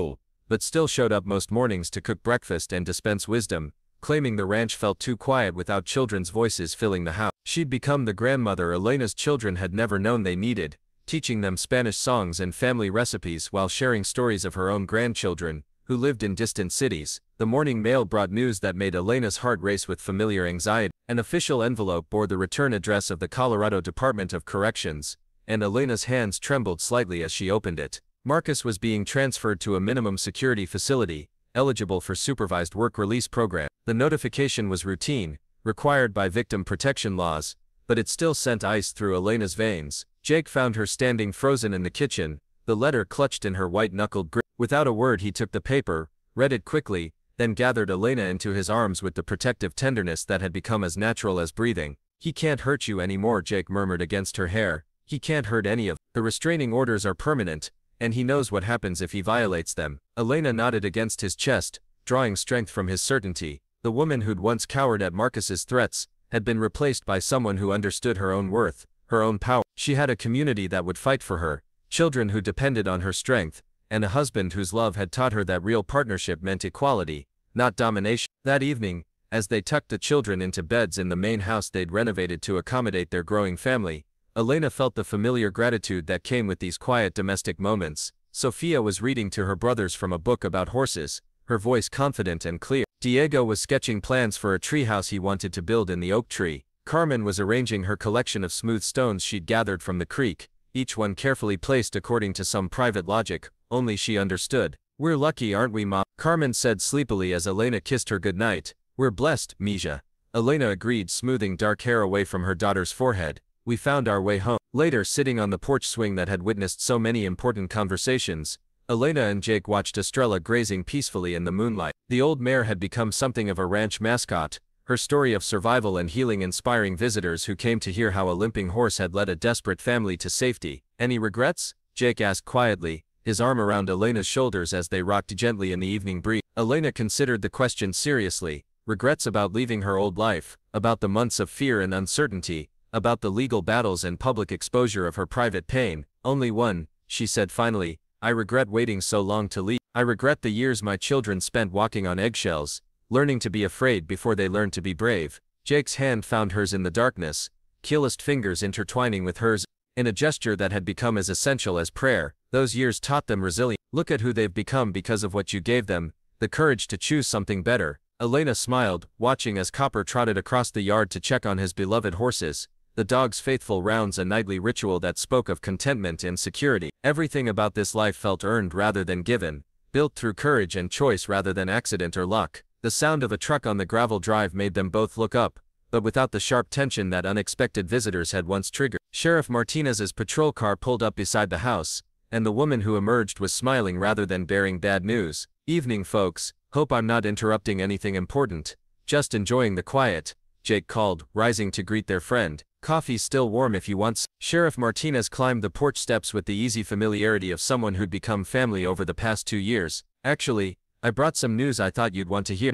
[SPEAKER 3] but still showed up most mornings to cook breakfast and dispense wisdom, claiming the ranch felt too quiet without children's voices filling the house. She'd become the grandmother Elena's children had never known they needed, teaching them Spanish songs and family recipes while sharing stories of her own grandchildren, who lived in distant cities. The morning mail brought news that made Elena's heart race with familiar anxiety. An official envelope bore the return address of the Colorado Department of Corrections, and Elena's hands trembled slightly as she opened it. Marcus was being transferred to a minimum security facility, eligible for supervised work release program. The notification was routine, required by victim protection laws, but it still sent ice through Elena's veins. Jake found her standing frozen in the kitchen, the letter clutched in her white-knuckled grip. Without a word he took the paper, read it quickly, then gathered Elena into his arms with the protective tenderness that had become as natural as breathing. "He can't hurt you anymore," Jake murmured against her hair. "He can't hurt any of the restraining orders are permanent, and he knows what happens if he violates them." Elena nodded against his chest, drawing strength from his certainty. The woman who'd once cowered at Marcus's threats had been replaced by someone who understood her own worth, her own power. She had a community that would fight for her, children who depended on her strength, and a husband whose love had taught her that real partnership meant equality, not domination. That evening, as they tucked the children into beds in the main house they'd renovated to accommodate their growing family, Elena felt the familiar gratitude that came with these quiet domestic moments. Sofia was reading to her brothers from a book about horses, her voice confident and clear. Diego was sketching plans for a treehouse he wanted to build in the oak tree. Carmen was arranging her collection of smooth stones she'd gathered from the creek, each one carefully placed according to some private logic only she understood. "We're lucky, aren't we, Mom?" Carmen said sleepily as Elena kissed her goodnight. "We're blessed, Mija." Elena agreed, smoothing dark hair away from her daughter's forehead. "We found our way home." Later, sitting on the porch swing that had witnessed so many important conversations, Elena and Jake watched Estrella grazing peacefully in the moonlight. The old mare had become something of a ranch mascot, her story of survival and healing inspiring visitors who came to hear how a limping horse had led a desperate family to safety. "Any regrets?" Jake asked quietly, his arm around Elena's shoulders as they rocked gently in the evening breeze. Elena considered the question seriously. Regrets about leaving her old life, about the months of fear and uncertainty, about the legal battles and public exposure of her private pain. "Only one," she said finally. "I regret waiting so long to leave. I regret the years my children spent walking on eggshells, learning to be afraid before they learned to be brave." Jake's hand found hers in the darkness, calloused fingers intertwining with hers, in a gesture that had become as essential as prayer. "Those years taught them resilience. Look at who they've become because of what you gave them, the courage to choose something better." Elena smiled, watching as Copper trotted across the yard to check on his beloved horses, the dog's faithful rounds a nightly ritual that spoke of contentment and security. Everything about this life felt earned rather than given, built through courage and choice rather than accident or luck. The sound of a truck on the gravel drive made them both look up, but without the sharp tension that unexpected visitors had once triggered. Sheriff Martinez's patrol car pulled up beside the house, and the woman who emerged was smiling rather than bearing bad news. "Evening, folks. Hope I'm not interrupting anything important. Just enjoying the quiet," Jake called, rising to greet their friend. "Coffee's still warm if you want." Sheriff Martinez climbed the porch steps with the easy familiarity of someone who'd become family over the past 2 years. "Actually, I brought some news I thought you'd want to hear."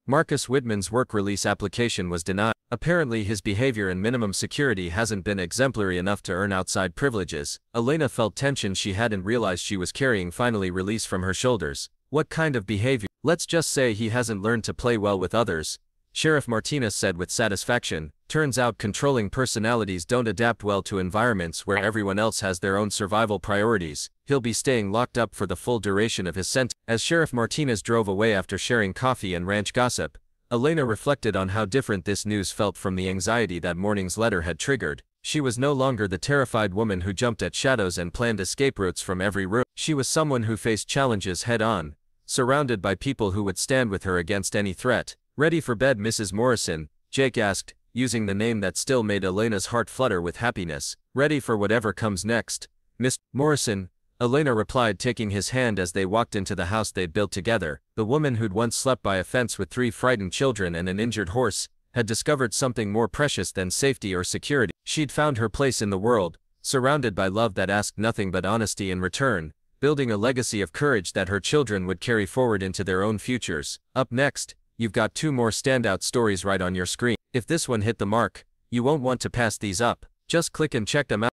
[SPEAKER 3] Marcus Whitman's work release application was denied. Apparently his behavior in minimum security hasn't been exemplary enough to earn outside privileges. Elena felt tension she hadn't realized she was carrying finally released from her shoulders. What kind of behavior? Let's just say he hasn't learned to play well with others, Sheriff Martinez said with satisfaction. Turns out controlling personalities don't adapt well to environments where everyone else has their own survival priorities. He'll be staying locked up for the full duration of his sentence. As Sheriff Martinez drove away after sharing coffee and ranch gossip, Elena reflected on how different this news felt from the anxiety that morning's letter had triggered. She was no longer the terrified woman who jumped at shadows and planned escape routes from every room. She was someone who faced challenges head-on, surrounded by people who would stand with her against any threat. "Ready for bed, Mrs. Morrison?" Jake asked, using the name that still made Elena's heart flutter with happiness. "Ready for whatever comes next, Miss Morrison," Elena replied, taking his hand as they walked into the house they'd built together. The woman who'd once slept by a fence with 3 frightened children and an injured horse had discovered something more precious than safety or security. She'd found her place in the world, surrounded by love that asked nothing but honesty in return, building a legacy of courage that her children would carry forward into their own futures. Up next, you've got 2 more standout stories right on your screen. If this one hit the mark, you won't want to pass these up. Just click and check them out.